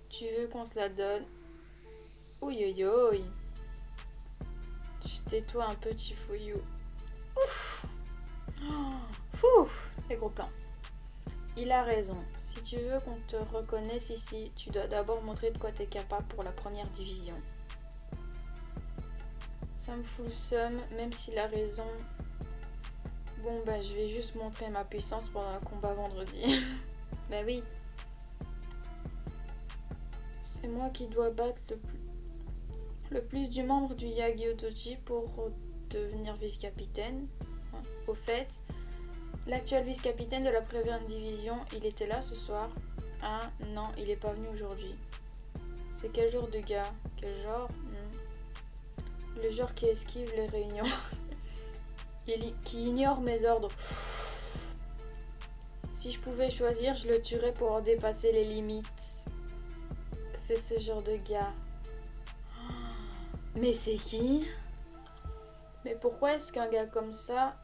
Tu veux qu'on se la donne? Ouïe ouïe ouïe. Tais-toi un peu, Chifouillou. Ouf. Oh, ouf, les gros plans. Il a raison. Si tu veux qu'on te reconnaisse ici, tu dois d'abord montrer de quoi t'es capable pour la première division. Ça me fout le seum, même s'il a raison. Bon bah je vais juste montrer ma puissance pendant le combat vendredi. Bah oui. C'est moi qui dois battre le plus du membre du Yagyo-doji pour devenir vice-capitaine. Au fait, l'actuel vice-capitaine de la première division, il était là ce soir. Ah non, il est pas venu aujourd'hui. C'est quel genre de gars? Quel genre? Le genre qui esquive les réunions. Qui ignore mes ordres. Si je pouvais choisir, je le tuerais pour en dépasser les limites. C'est ce genre de gars. Mais c'est qui? Mais pourquoi est-ce qu'un gars comme ça...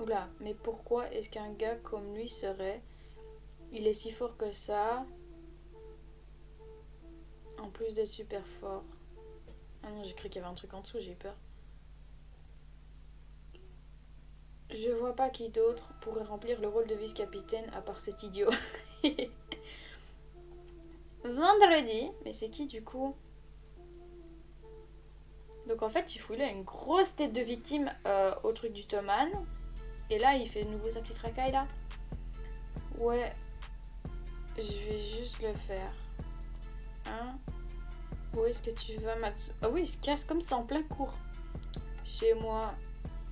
Oula, mais pourquoi est-ce qu'un gars comme lui serait... Il est si fort que ça. En plus d'être super fort. Ah non, j'ai cru qu'il y avait un truc en dessous, j'ai eu peur. Je vois pas qui d'autre pourrait remplir le rôle de vice-capitaine à part cet idiot. Vendredi. Mais c'est qui du coup? Donc en fait, Chifouillou a une grosse tête de victime au truc du Toman. Et là, il fait de nouveau sa petite racaille là. Ouais. Je vais juste le faire. Hein? Où est-ce que tu vas, Matsu? Ah oui, il se casse comme ça en plein cours. Chez moi,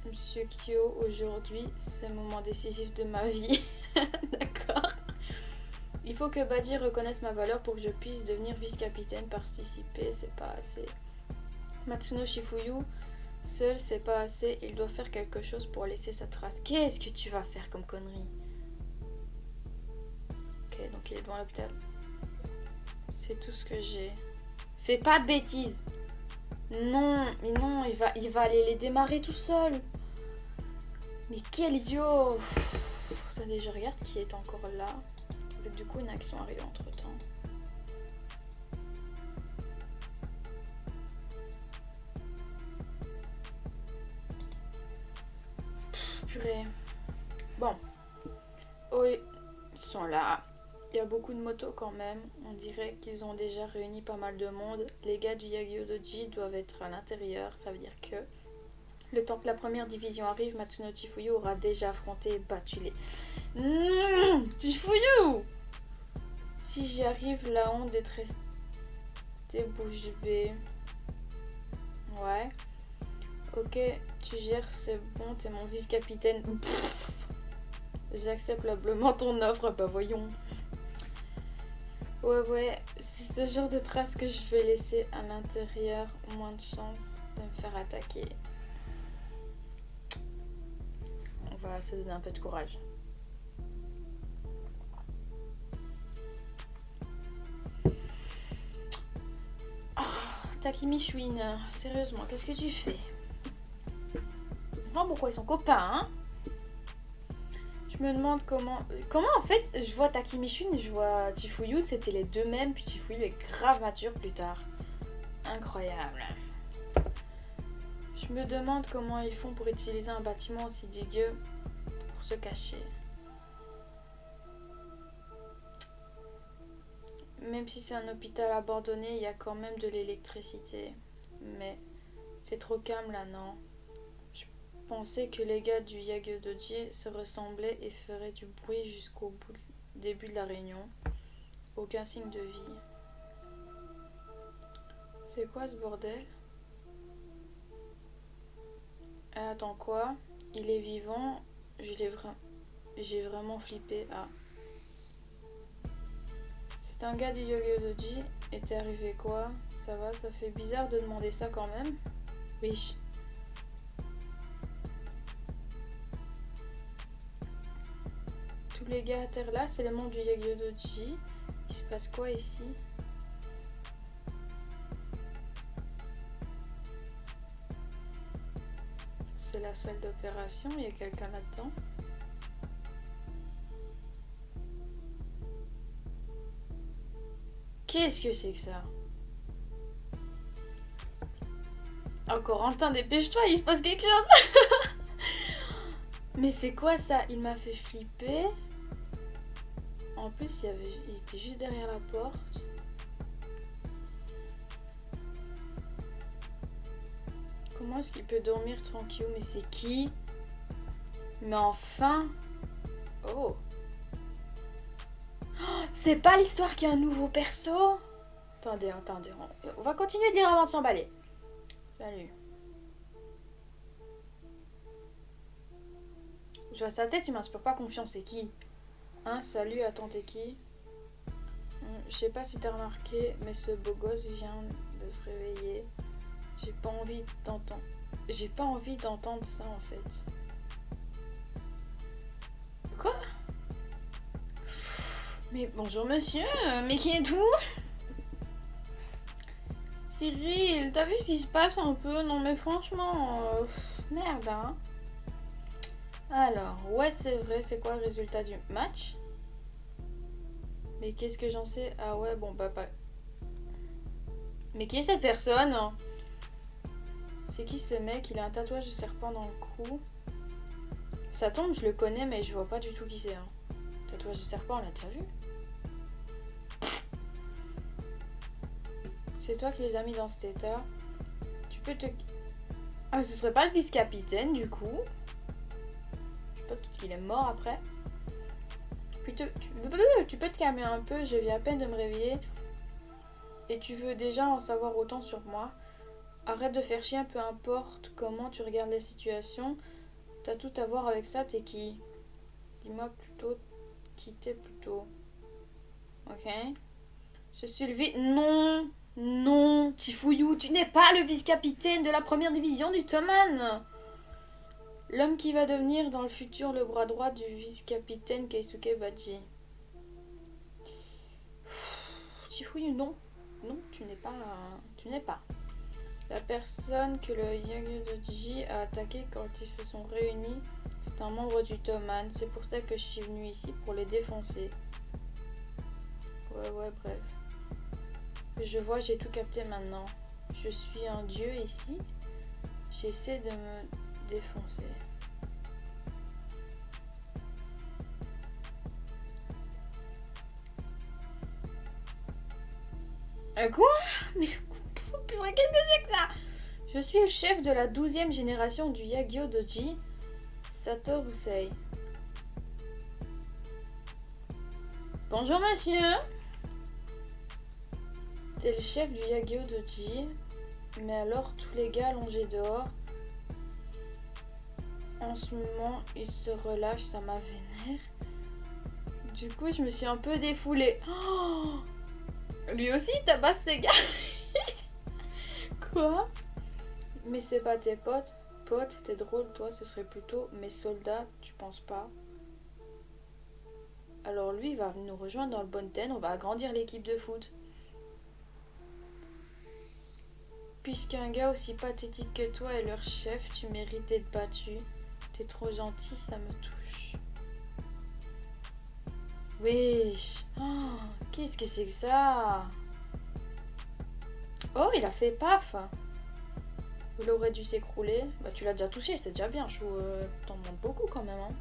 Monsieur Kyo, aujourd'hui, c'est le moment décisif de ma vie. D'accord. Il faut que Badji reconnaisse ma valeur pour que je puisse devenir vice-capitaine. Participer, c'est pas assez. Matsuno Chifouillou, seul, c'est pas assez. Il doit faire quelque chose pour laisser sa trace. Qu'est-ce que tu vas faire comme connerie? Ok, donc il est devant l'hôpital. C'est tout ce que j'ai. Fais pas de bêtises. Non, mais non, il va aller les démarrer tout seul. Mais quel idiot. Attendez, je regarde qui est encore là. Du coup, une action arrive entre temps. Purée. Bon. Oui, ils sont là. Il y a beaucoup de motos quand même. On dirait qu'ils ont déjà réuni pas mal de monde. Les gars du Yagyo-doji doivent être à l'intérieur. Ça veut dire que le temps que la première division arrive, Matsuno Chifouillou aura déjà affronté et battu les... Chifouillou! Si j'y arrive, la honte d'être resté bouche bée. Ouais. Ok, tu gères, c'est bon, t'es mon vice-capitaine. J'accepte humblement ton offre, bah voyons. Ouais, c'est ce genre de traces que je vais laisser à l'intérieur. Moins de chance de me faire attaquer. On va se donner un peu de courage. Oh, Takimi Chouine, sérieusement, qu'est-ce que tu fais? Je comprends pourquoi ils sont copains, hein? Je me demande comment en fait je vois Takimi Chouine et je vois Chifouillou, c'était les deux mêmes, puis Chifouillou est grave mature plus tard. Incroyable. Je me demande comment ils font pour utiliser un bâtiment aussi dégueu pour se cacher. Même si c'est un hôpital abandonné, il y a quand même de l'électricité. Mais c'est trop calme là, non? Je pensais que les gars du Yagyo-doji se ressemblaient et feraient du bruit jusqu'au début de la réunion. Aucun signe de vie. C'est quoi ce bordel? Attends, quoi? Il est vivant. J'ai vraiment flippé. Ah. C'est un gars du Yo-Yo Doji. Et t'es arrivé quoi? Ça va, ça fait bizarre de demander ça quand même. Oui. Tous les gars à terre là, c'est les membres du Yo-Yo Doji. Il se passe quoi ici? C'est la salle d'opération, il y a quelqu'un là-dedans. Qu'est-ce que c'est que ça? Oh Corentin, dépêche-toi, il se passe quelque chose. Mais c'est quoi ça? Il m'a fait flipper. En plus, il était juste derrière la porte. Comment est-ce qu'il peut dormir tranquille? Mais c'est qui? Mais enfin! Oh! C'est pas l'histoire qu'il y a un nouveau perso? Attendez, on va continuer de lire avant de s'emballer. Salut. Je vois sa tête, il m'inspire pas confiance. C'est qui? Hein, salut, attends, t'es qui? Je sais pas si t'as remarqué, mais ce beau gosse vient de se réveiller. J'ai pas envie d'entendre ça en fait. Quoi? Mais bonjour monsieur, mais qui êtes-vous? Cyril, t'as vu ce qui se passe un peu? Non mais franchement, merde hein. Alors, ouais c'est vrai, c'est quoi le résultat du match? Mais qu'est-ce que j'en sais? Ah ouais, bon bah pas... Mais qui est cette personne? C'est qui ce mec? Il a un tatouage de serpent dans le cou. Ça tombe, je le connais, mais je vois pas du tout qui c'est. Hein. Tatouage de serpent, on l'a déjà vu. C'est toi qui les as mis dans cet état. Tu peux te... Ah, mais ce serait pas le vice-capitaine, du coup. Je sais pas, peut-être qu'il est mort après. Tu peux te calmer un peu, je viens à peine de me réveiller. Et tu veux déjà en savoir autant sur moi. Arrête de faire chier, peu importe comment tu regardes la situation. T'as tout à voir avec ça, t'es qui? Dis-moi plutôt qui t'es plutôt. Ok. Je suis le vice... Non. Non, Tifouillou, tu n'es pas le vice-capitaine de la première division du Toman. L'homme qui va devenir dans le futur le bras droit du vice-capitaine Keisuke Baji. Tifouillou, non. Non, tu n'es pas... Tu n'es pas. La personne que le Yo-Yo Doji a attaqué quand ils se sont réunis, c'est un membre du Toman. C'est pour ça que je suis venue ici, pour les défoncer. Ouais, bref. Je vois, j'ai tout capté maintenant. Je suis un dieu ici. J'essaie de me défoncer. Quoi? Mais purée, qu'est-ce que c'est que ça? Je suis le chef de la 12e génération du Yo-Yo Doji, Sato Usei. Bonjour monsieur. T'es le chef du Yo-Yo Doji, mais alors tous les gars allongés dehors, en ce moment ils se relâchent, ça m'a vénère. Du coup je me suis un peu défoulée. Oh, lui aussi il tabasse ses gars. Quoi? Mais c'est pas tes potes. Pote, t'es drôle, toi, ce serait plutôt mes soldats, tu penses pas? Alors lui, il va nous rejoindre dans le Bonten, on va agrandir l'équipe de foot. Puisqu'un gars aussi pathétique que toi est leur chef, tu mérites d'être battu. T'es trop gentil, ça me touche. Wesh. Oh, qu'est-ce que c'est que ça? Oh, il a fait paf. Il aurait dû s'écrouler. Bah, tu l'as déjà touché, c'est déjà bien. Je t'en demande beaucoup quand même. Hein.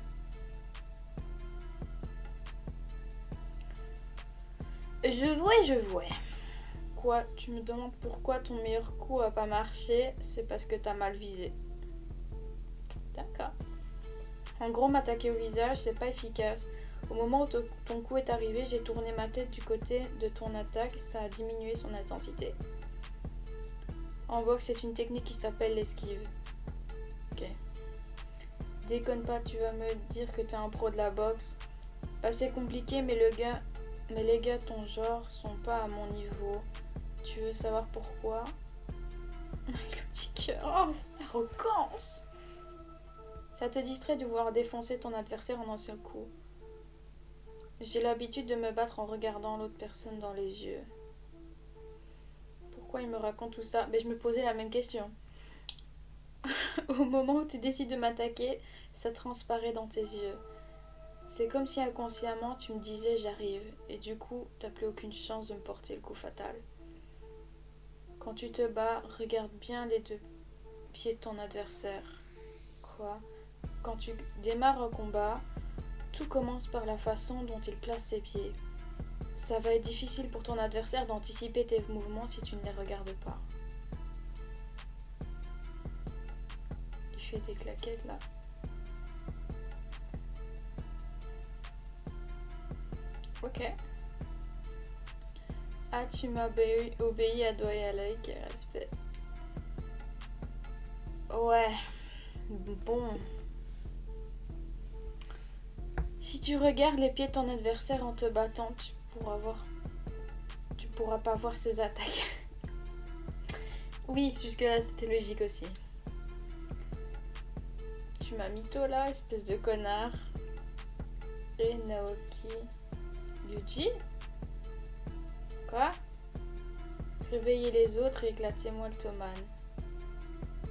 Je vois. Quoi? Tu me demandes pourquoi ton meilleur coup a pas marché? C'est parce que t'as mal visé. D'accord. En gros, m'attaquer au visage, c'est pas efficace. Au moment où ton coup est arrivé, j'ai tourné ma tête du côté de ton attaque, ça a diminué son intensité. En boxe, c'est une technique qui s'appelle l'esquive. Ok. Déconne pas, tu vas me dire que t'es un pro de la boxe. Bah, c'est compliqué, mais les gars ton genre sont pas à mon niveau. Tu veux savoir pourquoi? Avec le petit cœur. Oh, cette arrogance! Ça te distrait de voir défoncer ton adversaire en un seul coup. J'ai l'habitude de me battre en regardant l'autre personne dans les yeux. Pourquoi il me raconte tout ça? Mais je me posais la même question. Au moment où tu décides de m'attaquer, ça transparaît dans tes yeux. C'est comme si inconsciemment tu me disais j'arrive, et du coup t'as plus aucune chance de me porter le coup fatal. Quand tu te bats, regarde bien les deux pieds de ton adversaire. Quoi? Quand tu démarres un combat, tout commence par la façon dont il place ses pieds. Ça va être difficile pour ton adversaire d'anticiper tes mouvements si tu ne les regardes pas. Il fait des claquettes là. Ok. Ah, tu m'as obéi à doigt et à l'œil, quel respect. Ouais. Bon. Si tu regardes les pieds de ton adversaire en te battant, tu pourras pas voir ses attaques. Oui, jusque-là, c'était logique aussi. Tu m'as mytho là, espèce de connard. Et Naoki. Yuji? Quoi? Réveillez les autres et éclatez-moi le Toman.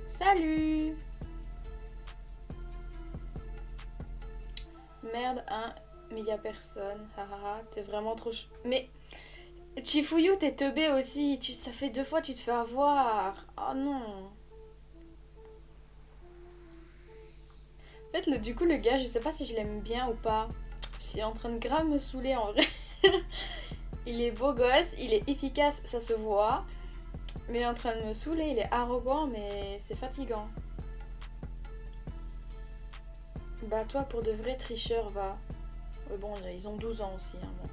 Salut! Merde, hein, mais y a personne. Hahaha, t'es vraiment trop Mais Chifuyu, t'es teubé aussi. Ça fait 2 fois, tu te fais avoir. Oh non. En fait, du coup, le gars, je sais pas si je l'aime bien ou pas. Il est en train de grave me saouler en vrai. Il est beau gosse, il est efficace, ça se voit. Mais il est en train de me saouler, il est arrogant, mais c'est fatigant. Bah toi, pour de vrais tricheurs, va. Ouais, bon, ils ont 12 ans aussi. Hein, bon.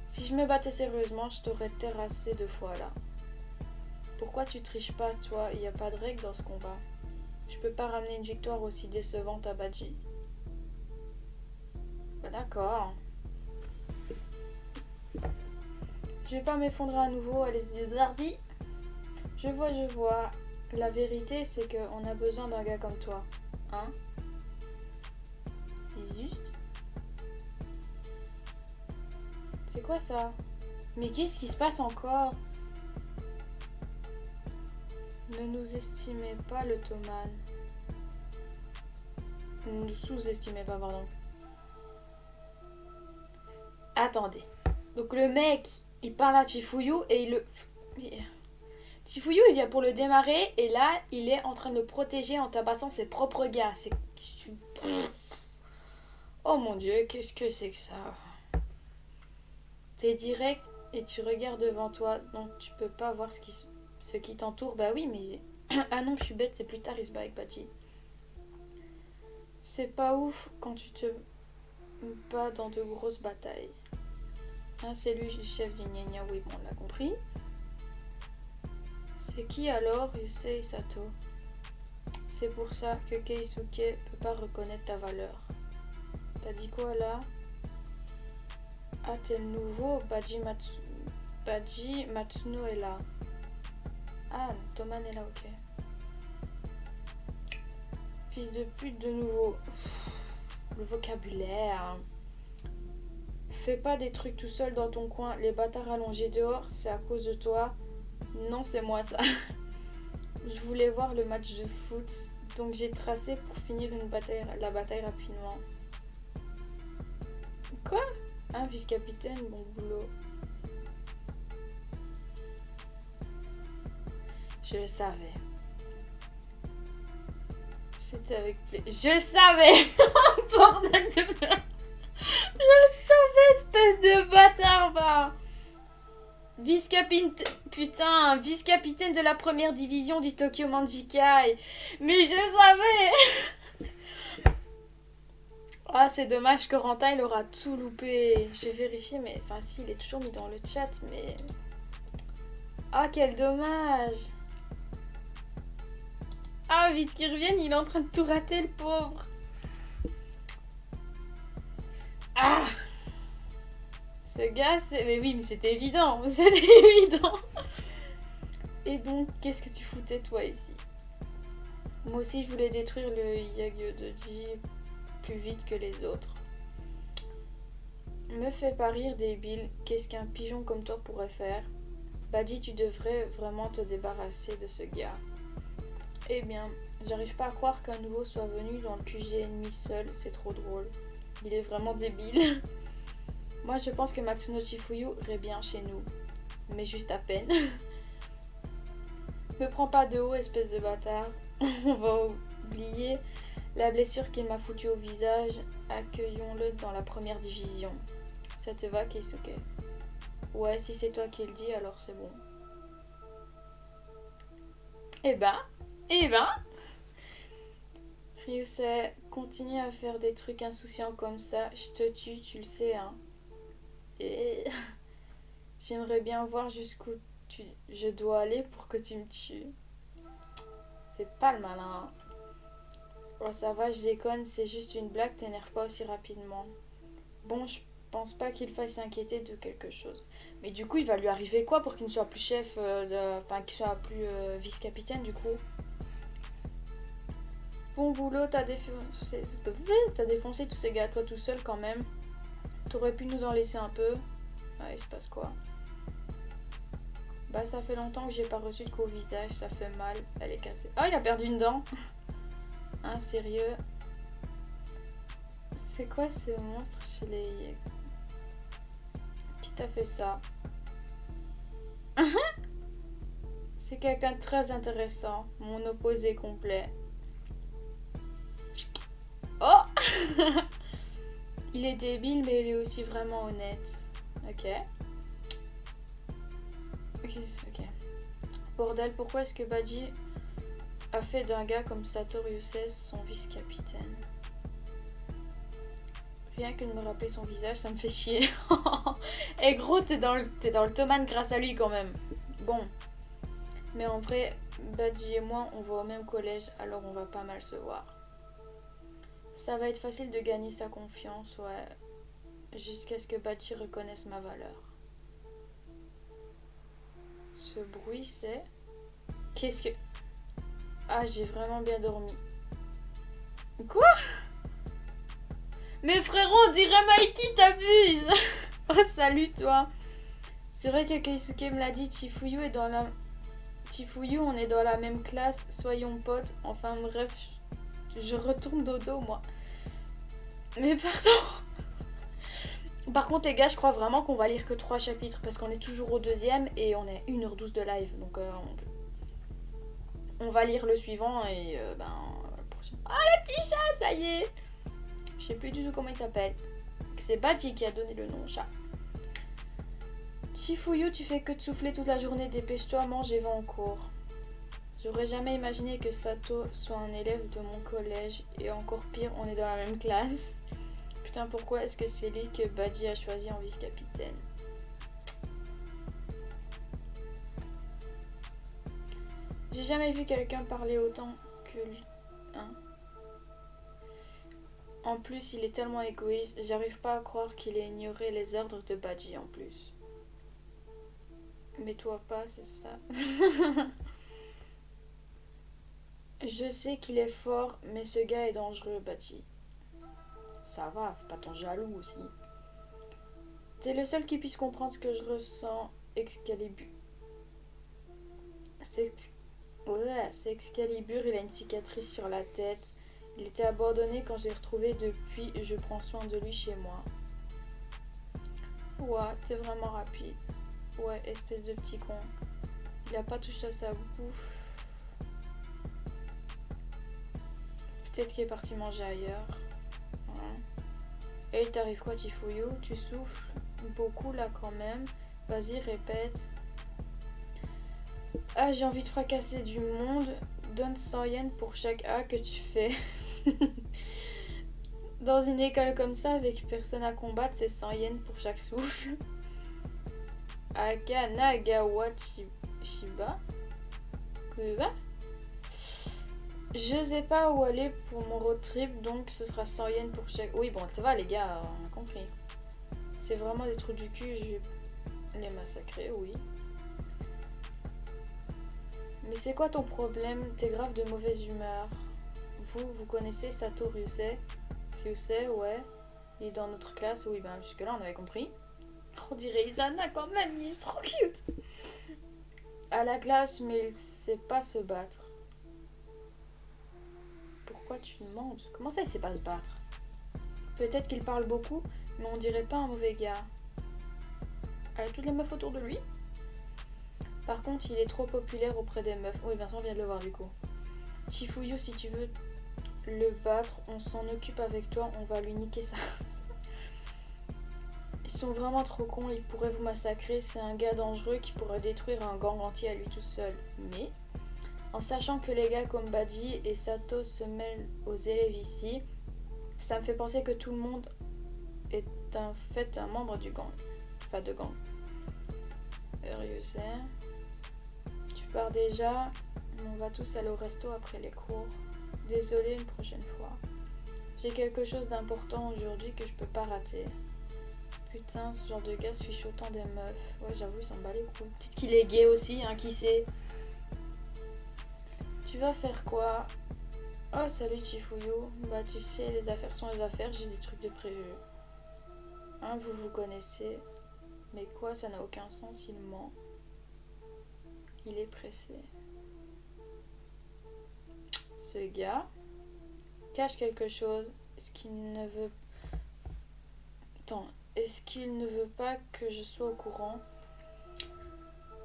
Si je me battais sérieusement, je t'aurais terrassé 2 fois là. Pourquoi tu triches pas, toi? Il n'y a pas de règle dans ce combat. Je peux pas ramener une victoire aussi décevante à Badji. Bah d'accord. Je vais pas m'effondrer à nouveau, allez-y, Dardy. Je vois. La vérité, c'est qu'on a besoin d'un gars comme toi. Hein? C'est juste. C'est quoi ça? Mais qu'est-ce qui se passe encore? Ne nous estimez pas le Toman. Ne nous sous-estimez pas, pardon. Attendez. Donc le mec, il parle à Chifuyu et il le... Chifuyu, il vient pour le démarrer et là, il est en train de le protéger en tabassant ses propres gars. C'est... Oh mon dieu, qu'est-ce que c'est que ça? T'es direct et tu regardes devant toi, donc tu peux pas voir ce qui t'entoure. Bah oui, mais... ah non, je suis bête, c'est plus tard, il se bat avec Badji. C'est pas ouf quand tu te bats dans de grosses batailles. Hein, c'est lui le chef du Gna, oui, bon, on l'a compris. C'est qui alors Issei Sato? C'est pour ça que Keisuke peut pas reconnaître ta valeur. T'as dit quoi là? Ah, t'es le nouveau, Badji Matsuno est là. Ah, Toman est là, ok. Fils de pute de nouveau. Le vocabulaire. Fais pas des trucs tout seul dans ton coin. Les bâtards allongés dehors, c'est à cause de toi. Non, c'est moi ça. Je voulais voir le match de foot, donc j'ai tracé pour finir la bataille rapidement. Quoi? Hein, vice-capitaine, bon boulot. Je le savais. C'était avec plaisir. Je le savais. Bordel de merde. Je le savais, espèce de bâtard, va. Vice-capitaine, putain, vice-capitaine de la première division du Tokyo Manjikai. Mais je le savais. Ah, Ah, c'est dommage, Corentin, il aura tout loupé. J'ai vérifié, mais... Enfin, si, il est toujours mis dans le chat, mais... Ah, quel dommage. Ah, vite qu'il revienne, il est en train de tout rater, le pauvre. Ah, ce gars, c'est... Mais oui, mais c'était évident. C'était évident. Et donc, qu'est-ce que tu foutais, toi, ici? Moi aussi, je voulais détruire le Yagodoji plus vite que les autres. Me fais pas rire, débile. Qu'est-ce qu'un pigeon comme toi pourrait faire? Badji, tu devrais vraiment te débarrasser de ce gars. Eh bien, j'arrive pas à croire qu'un nouveau soit venu dans le QG ennemi seul. C'est trop drôle. Il est vraiment débile. Moi, je pense que Matsuno Chifuyu irait bien chez nous. Mais juste à peine. Me prends pas de haut, espèce de bâtard. On va oublier la blessure qu'il m'a foutue au visage. Accueillons-le dans la première division. Ça te va, Keisuke? Ouais, si c'est toi qui le dis, alors c'est bon. Eh ben... Ryusei, continue à faire des trucs insouciants comme ça. Je te tue, tu le sais, hein. Et... J'aimerais bien voir jusqu'où je dois aller pour que tu me tues. Fais pas le malin. Oh, ça va, je déconne, c'est juste une blague, t'énerve pas aussi rapidement. Bon, je pense pas qu'il faille s'inquiéter de quelque chose. Mais du coup, il va lui arriver quoi pour qu'il ne soit plus chef Enfin, qu'il soit plus vice-capitaine, du coup? Bon boulot, t'as défoncé tous ces gars, toi tout seul quand même. T'aurais pu nous en laisser un peu. Ah, il se passe quoi? Bah, ça fait longtemps que j'ai pas reçu de coup au visage, ça fait mal. Elle est cassée. Oh, il a perdu une dent. Hein, sérieux? C'est quoi ce monstre chez les... Qui t'a fait ça? C'est quelqu'un de très intéressant. Mon opposé complet. Oh. Il est débile, mais il est aussi vraiment honnête. Ok. Ok. Bordel, pourquoi est-ce que Badji a fait d'un gars comme Satoru Ryusei son vice-capitaine? Rien que de me rappeler son visage, ça me fait chier. Et gros, t'es dans le Toman grâce à lui quand même. Bon. Mais en vrai, Badji et moi, on va au même collège, alors on va pas mal se voir. Ça va être facile de gagner sa confiance, ouais. Jusqu'à ce que Badji reconnaisse ma valeur. Ce bruit, c'est... Qu'est-ce que... Ah, j'ai vraiment bien dormi. Quoi? Mais frérot, on dirait Mikey, t'abuses. Oh, salut, toi. C'est vrai que Keisuke me l'a dit, Chifuyu est dans la... Chifuyu, on est dans la même classe, soyons potes. Enfin, bref, je retourne dodo, moi. Mais pardon. Par contre, les gars, je crois vraiment qu'on va lire que 3 chapitres parce qu'on est toujours au deuxième et on est 1h12 de live. Donc, on va lire le suivant et le prochain. Ah, le petit chat, ça y est. Je sais plus du tout comment il s'appelle. C'est Badji qui a donné le nom au chat. Chifuyu, tu fais que de souffler toute la journée. Dépêche-toi, mange et va en cours. J'aurais jamais imaginé que Sato soit un élève de mon collège. Et encore pire, on est dans la même classe. Putain, pourquoi est-ce que c'est lui que Badji a choisi en vice-capitaine? J'ai jamais vu quelqu'un parler autant que lui. Hein? En plus, il est tellement égoïste, j'arrive pas à croire qu'il ait ignoré les ordres de Badji en plus. Mais toi pas, c'est ça. Je sais qu'il est fort, mais ce gars est dangereux, Badji. Ça va, fais pas ton jaloux aussi. T'es le seul qui puisse comprendre ce que je ressens, Excalibur. C'est Excalibur, il a une cicatrice sur la tête. Il était abandonné quand je l'ai retrouvé, depuis je prends soin de lui chez moi. Ouais, t'es vraiment rapide. Ouais, espèce de petit con. Il a pas touché à sa bouffe. Peut-être qu'il est parti manger ailleurs. Ouais. Et il t'arrive quoi, Chifuyu? Tu souffles beaucoup là quand même. Vas-y, répète. Ah, j'ai envie de fracasser du monde. Donne 100 yens pour chaque A que tu fais. Dans une école comme ça, avec personne à combattre, c'est 100 yens pour chaque souffle. Akanagawa Shiba. Kuba. Je sais pas où aller pour mon road trip, donc ce sera 100 yens pour chaque... Oui, bon, ça va les gars, on a compris. C'est vraiment des trous du cul, je vais les massacrer, oui. Mais c'est quoi ton problème? T'es grave de mauvaise humeur. Vous connaissez Sato Ryusei? Ryusei, ouais. Il est dans notre classe, oui, ben jusque-là on avait compris. On dirait Isana quand même, il est trop cute. À la classe, mais il sait pas se battre. Pourquoi tu demandes? Comment ça il sait pas se battre? Peut-être qu'il parle beaucoup, mais on dirait pas un mauvais gars. Elle a toutes les meufs autour de lui. Par contre, il est trop populaire auprès des meufs. Oui, Vincent vient de le voir du coup. Chifuyu, si tu veux le battre, on s'en occupe avec toi, on va lui niquer ça. Ils sont vraiment trop cons, ils pourraient vous massacrer. C'est un gars dangereux qui pourrait détruire un gang entier à lui tout seul. Mais, en sachant que les gars comme Badji et Sato se mêlent aux élèves ici, ça me fait penser que tout le monde est en fait un membre du gang. Pas de gang. Ryusei. Tu pars déjà, on va tous aller au resto après les cours. Désolée, une prochaine fois. J'ai quelque chose d'important aujourd'hui que je peux pas rater. Putain, ce genre de gars se fiche autant des meufs. Ouais, j'avoue, il s'en bat les couilles. Peut-être qu'il est gay aussi, hein, qui sait. Tu vas faire quoi? Oh, salut Chifuyu. Bah, tu sais, les affaires sont les affaires, j'ai des trucs de prévu. Hein, vous vous connaissez. Mais quoi, ça n'a aucun sens, il ment. Il est pressé. Ce gars cache quelque chose. Est-ce qu'il ne veut... Attends, est-ce qu'il ne veut pas que je sois au courant?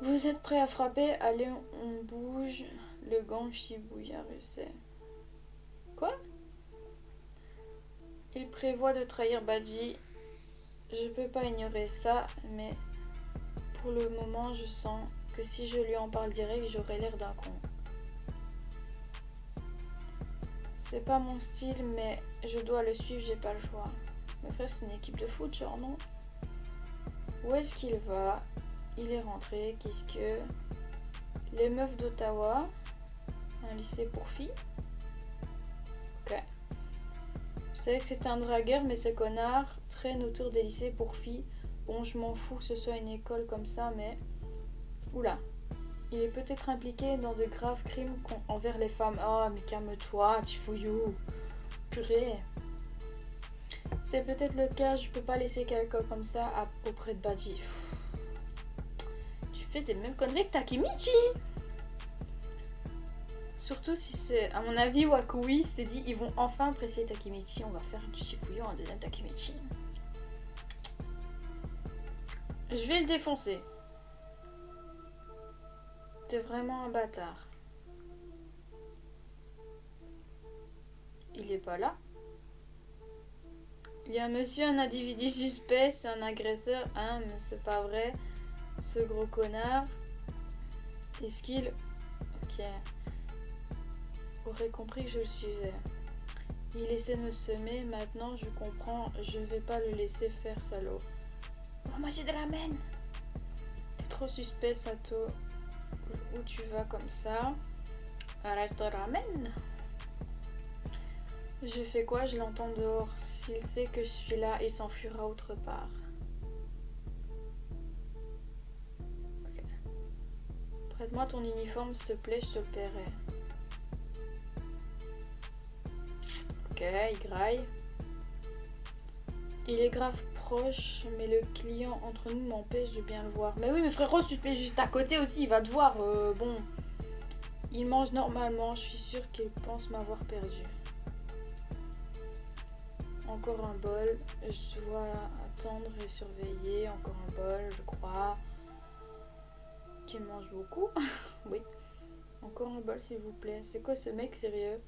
Vous êtes prêts à frapper? Allez, on bouge. Le gang Shibuya Ryusei. Quoi? Il prévoit de trahir Badji. Je peux pas ignorer ça, mais pour le moment, je sens que si je lui en parle direct, j'aurai l'air d'un con. C'est pas mon style, mais je dois le suivre, j'ai pas le choix. Mais frère, c'est une équipe de foot, genre, non? Où est-ce qu'il va? Il est rentré, qu'est-ce que... Les meufs d'Ottawa. Un lycée pour filles. Ok. Je savais que c'était un dragueur, mais ce connard traîne autour des lycées pour filles. Bon, je m'en fous que ce soit une école comme ça, mais... Oula. Il est peut-être impliqué dans de graves crimes envers les femmes. Oh, mais calme-toi, Chifuyu. Purée. C'est peut-être le cas, je peux pas laisser quelqu'un comme ça auprès de Badji. Tu fais des mêmes conneries que Takemichi. Surtout si c'est, à mon avis, Wakui s'est dit, ils vont enfin apprécier Takemichi, on va faire du Chifuyu un deuxième Takemichi. Je vais le défoncer. T'es vraiment un bâtard. Il est pas là. Il y a un monsieur, un individu suspect, c'est un agresseur. Hein, mais c'est pas vrai. Ce gros connard. Est-ce qu'il... Ok. Aurait compris que je le suivais. Il essaie de me semer, maintenant je comprends, je vais pas le laisser faire, salaud. On va manger de la ramen. T'es trop suspect, Sato. Où tu vas comme ça? Un resto ramen. Je fais quoi? Je l'entends dehors. S'il sait que je suis là, il s'enfuira autre part. Ok. Prête-moi ton uniforme, s'il te plaît, je te le paierai. Ok, il graille. Il est grave proche, mais le client entre nous m'empêche de bien le voir. Mais oui, mais frérot, si tu te mets juste à côté aussi, il va te voir. Bon, il mange normalement, je suis sûre qu'il pense m'avoir perdu. Encore un bol, je dois attendre et surveiller. Encore un bol, je crois. Qu'il mange beaucoup. Oui. Encore un bol, s'il vous plaît. C'est quoi ce mec sérieux?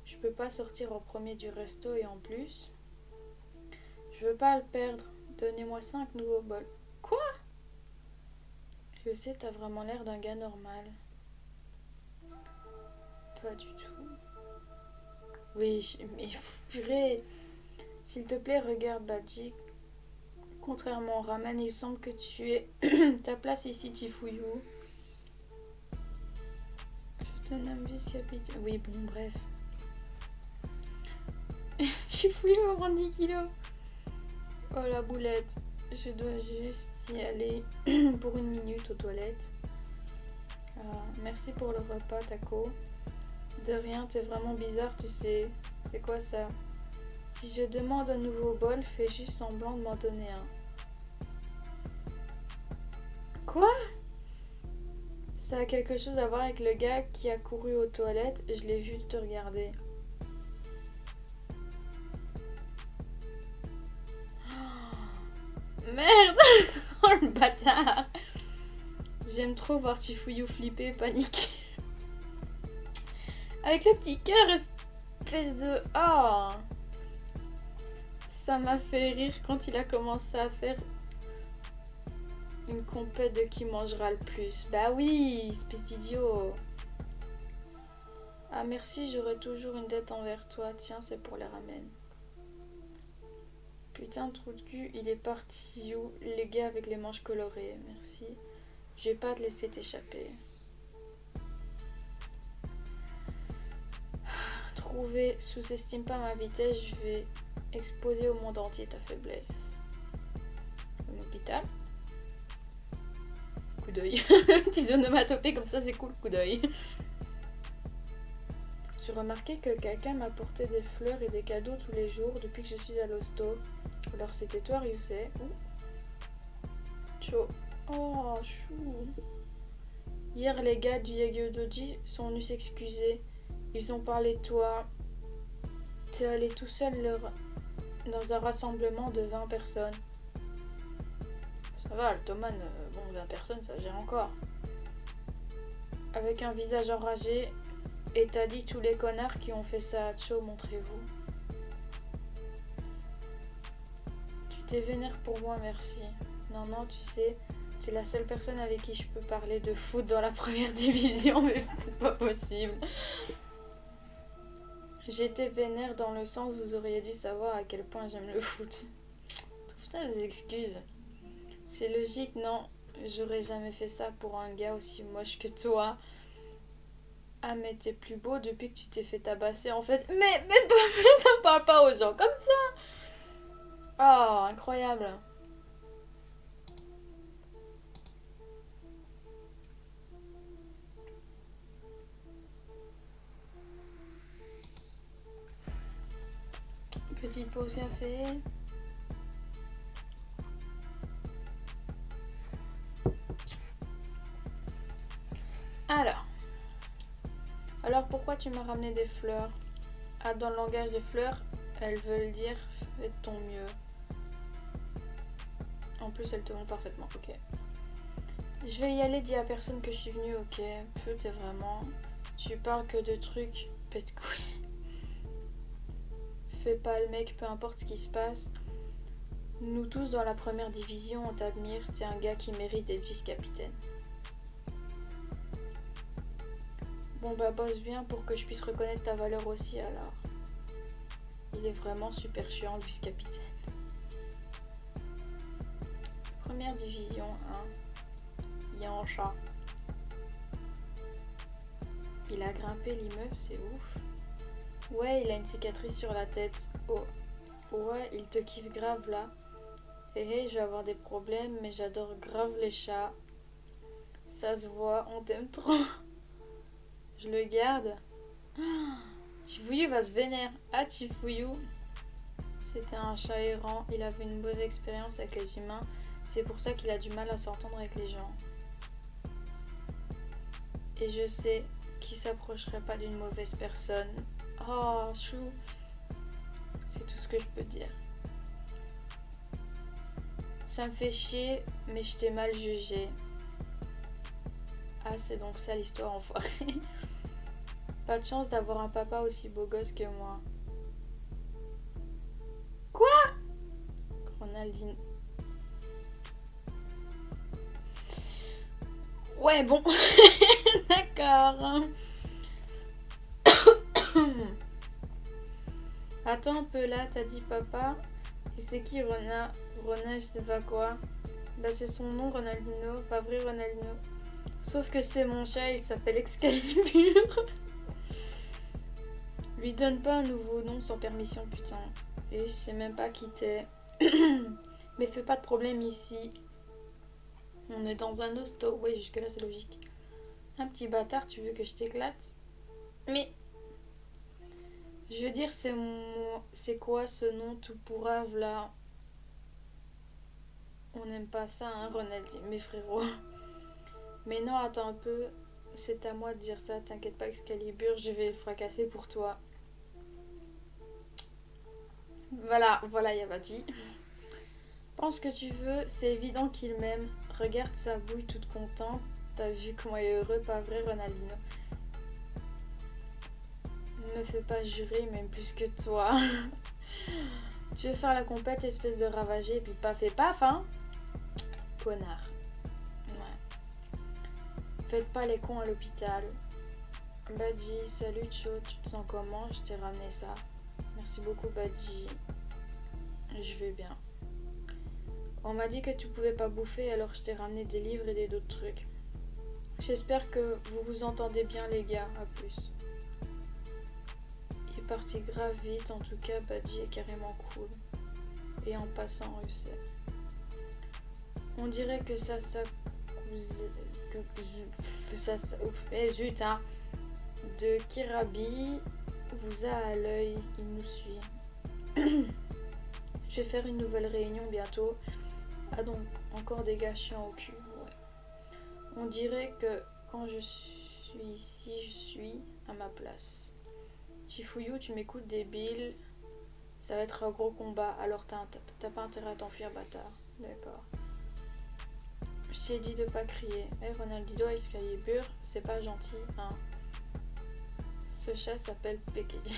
Je peux pas sortir en premier du resto et en plus... Je veux pas le perdre. Donnez-moi 5 nouveaux bols. Quoi? Je sais, t'as vraiment l'air d'un gars normal. Pas du tout. Oui, mais purée. S'il te plaît, regarde Badji. Contrairement au ramen, il semble que tu aies ta place ici, Chifouillou. Je te nomme vice-capitaine. Oui, bon, bref. Chifouillou me prend 10 kilos. Oh la boulette. Je dois juste y aller pour 1 minute aux toilettes. Merci pour le repas, Taco. De rien, t'es vraiment bizarre, tu sais. C'est quoi ça? Si je demande un nouveau bol, fais juste semblant de m'en donner un. Quoi? Ça a quelque chose à voir avec le gars qui a couru aux toilettes. Je l'ai vu te regarder. Oh, merde. Oh le bâtard. J'aime trop voir Chifouillou flipper, paniquer. Avec le petit cœur, espèce de... Oh. Ça m'a fait rire quand il a commencé à faire une compète de qui mangera le plus. Bah oui, espèce d'idiot. Ah merci, j'aurai toujours une dette envers toi. Tiens, c'est pour les ramen. Putain, trou de cul, il est parti où? Les gars avec les manches colorées, merci. Je vais pas te laisser t'échapper. Trouver, sous-estime pas ma vitesse, je vais exposer au monde entier ta faiblesse. Un hôpital. Coup d'œil. Petite onomatopée comme ça, c'est cool, coup d'œil. J'ai remarqué que quelqu'un m'apportait des fleurs et des cadeaux tous les jours depuis que je suis à l'hosto. Alors c'était toi, Ryusei. Chaud. Oh, chou. Hier, les gars du Yagyodoji sont venus s'excuser. Ils ont parlé de toi. T'es allé tout seul dans un rassemblement de 20 personnes. Ça va, le Toman, bon, 20 personnes, ça gère encore. Avec un visage enragé, et t'as dit tous les connards qui ont fait ça à Cho, montrez-vous. Tu t'es vénère pour moi, merci. Non, non, tu sais, t'es la seule personne avec qui je peux parler de foot dans la première division, mais c'est pas possible. J'étais vénère dans le sens, vous auriez dû savoir à quel point j'aime le foot. Trouve-toi des excuses. C'est logique, non, j'aurais jamais fait ça pour un gars aussi moche que toi. Ah mais t'es plus beau depuis que tu t'es fait tabasser en fait. Mais ça parle pas aux gens comme ça. Oh, incroyable. Petite pause café. Alors pourquoi tu m'as ramené des fleurs? Ah, dans le langage des fleurs, elles veulent dire fais de ton mieux. En plus, elles te vont parfaitement, ok. Je vais y aller, dis à personne que je suis venue, ok. Peu, t'es vraiment... Tu parles que de trucs, pète couilles. Fais pas le mec, peu importe ce qui se passe. Nous tous dans la première division, on t'admire. T'es un gars qui mérite d'être vice-capitaine. Bon bah bosse bien pour que je puisse reconnaître ta valeur aussi alors. Il est vraiment super chiant le vice-capitaine. Première division, hein. Yancha. Il a grimpé l'immeuble, c'est ouf. Ouais, il a une cicatrice sur la tête. Oh, ouais, il te kiffe grave là. Hé, je vais avoir des problèmes, mais j'adore grave les chats. Ça se voit, on t'aime trop. Je le garde. Chifouillou va se vénérer. Ah, Chifouillou. C'était un chat errant. Il avait une mauvaise expérience avec les humains. C'est pour ça qu'il a du mal à s'entendre avec les gens. Et je sais qu'il s'approcherait pas d'une mauvaise personne. Oh, chou. C'est tout ce que je peux dire. Ça me fait chier, mais je t'ai mal jugé. Ah, c'est donc ça l'histoire, enfoirée. Pas de chance d'avoir un papa aussi beau gosse que moi. Quoi? Ronaldinho. Ouais, bon. D'accord. Attends un peu là, t'as dit papa. Et c'est qui Rona? Rona, je sais pas quoi. Bah c'est son nom, Ronaldinho, pas vrai Ronaldinho. Sauf que c'est mon chat, il s'appelle Excalibur. Lui donne pas un nouveau nom sans permission, putain. Et je sais même pas qui t'es. Mais fais pas de problème ici. On est dans un hosto. Oui, jusque là c'est logique. Un petit bâtard, tu veux que je t'éclate? Mais... Je veux dire, c'est quoi ce nom tout pourrave là? On n'aime pas ça, hein, Ronaldinho, mes frérots. Mais non, attends un peu. C'est à moi de dire ça, t'inquiète pas, Excalibur, je vais le fracasser pour toi. Voilà, Yavati. Pense ce que tu veux, c'est évident qu'il m'aime. Regarde sa bouille toute contente. T'as vu comment il est heureux, pas vrai, Ronaldinho? Ne me fais pas jurer, même plus que toi. Tu veux faire la compète, espèce de ravagé, et puis paf et paf, hein? Connard. Ouais. Faites pas les cons à l'hôpital. Badji, salut Cho, tu te sens comment? Je t'ai ramené ça. Merci beaucoup Badji. Je vais bien. On m'a dit que tu pouvais pas bouffer, alors je t'ai ramené des livres et d'autres trucs. J'espère que vous vous entendez bien les gars, à plus. Il est parti grave vite, en tout cas Badji est carrément cool. Et en passant, Russet. On dirait que ça zut hein. De Kirabi vous a à l'œil, il nous suit. Je vais faire une nouvelle réunion bientôt. Ah donc, encore des gars chiants au cul. Ouais. On dirait que quand je suis ici, je suis à ma place. Chifuyu, tu m'écoutes débile. Ça va être un gros combat, alors t'as pas intérêt à t'enfuir, bâtard. D'accord. Je t'ai dit de pas crier. Eh, Ronaldinho Excalibur, c'est pas gentil, hein. Ce chat s'appelle Pekeji.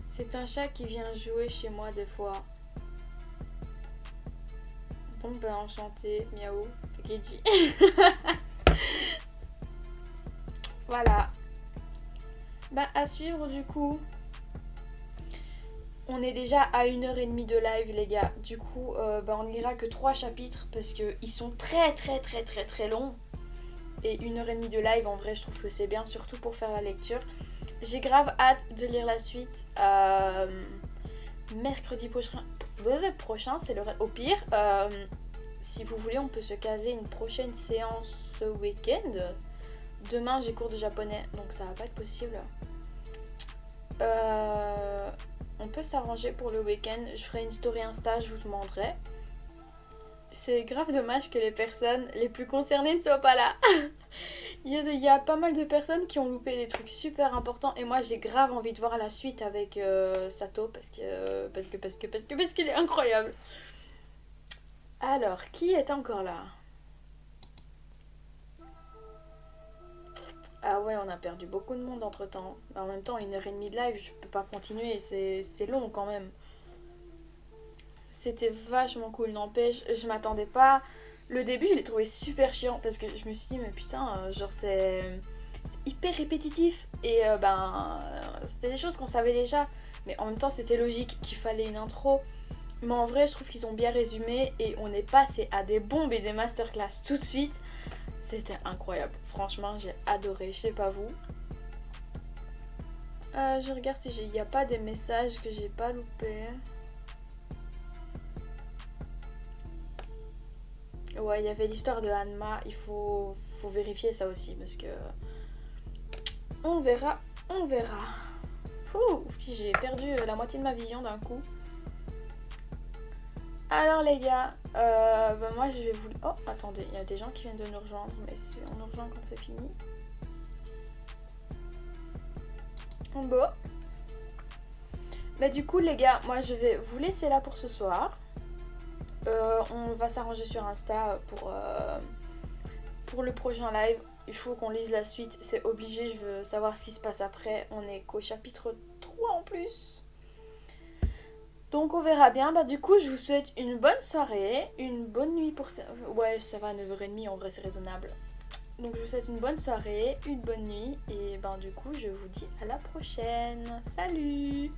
C'est un chat qui vient jouer chez moi des fois. Bon ben enchanté, miaou, Pekeji. Voilà. Bah à suivre du coup. On est déjà à 1h30 de live les gars. Du coup on lira que 3 chapitres parce qu'ils sont très longs. Et 1h30 de live en vrai je trouve que c'est bien, surtout pour faire la lecture. J'ai grave hâte de lire la suite. Mercredi prochain, c'est le au pire. Si vous voulez on peut se caser une prochaine séance ce week-end. Demain j'ai cours de japonais donc ça va pas être possible. On peut s'arranger pour le week-end. Je ferai une story Insta, je vous demanderai. C'est grave dommage que les personnes les plus concernées ne soient pas là. Il y a pas mal de personnes qui ont loupé des trucs super importants et moi j'ai grave envie de voir la suite avec Sato parce qu'il est incroyable. Alors, qui est encore là? Ah ouais, on a perdu beaucoup de monde entre temps. En même temps, 1h30 de live, je peux pas continuer, c'est long quand même. C'était vachement cool, n'empêche, je m'attendais pas. Le début, je l'ai trouvé super chiant parce que je me suis dit, mais putain, genre c'est hyper répétitif. Et c'était des choses qu'on savait déjà, mais en même temps, c'était logique qu'il fallait une intro. Mais en vrai, je trouve qu'ils ont bien résumé et on est passé à des bombes et des masterclass tout de suite. C'était incroyable, franchement j'ai adoré, je sais pas vous. Je regarde si il n'y a pas des messages que j'ai pas loupés. Ouais, il y avait l'histoire de Hanma, il faut vérifier ça aussi parce que... On verra. Ouh, si j'ai perdu la moitié de ma vision d'un coup. Alors les gars, moi je vais vous... Oh, attendez, il y a des gens qui viennent de nous rejoindre, mais on nous rejoint quand c'est fini. Bon. Bah du coup les gars, moi je vais vous laisser là pour ce soir. On va s'arranger sur Insta pour le prochain live. Il faut qu'on lise la suite, c'est obligé, je veux savoir ce qui se passe après. On est qu'au chapitre 3 en plus. Donc on verra bien. Bah du coup je vous souhaite une bonne soirée, une bonne nuit pour ça. Ouais ça va, 9h30 en vrai c'est raisonnable. Donc je vous souhaite une bonne soirée, une bonne nuit et ben du coup je vous dis à la prochaine. Salut!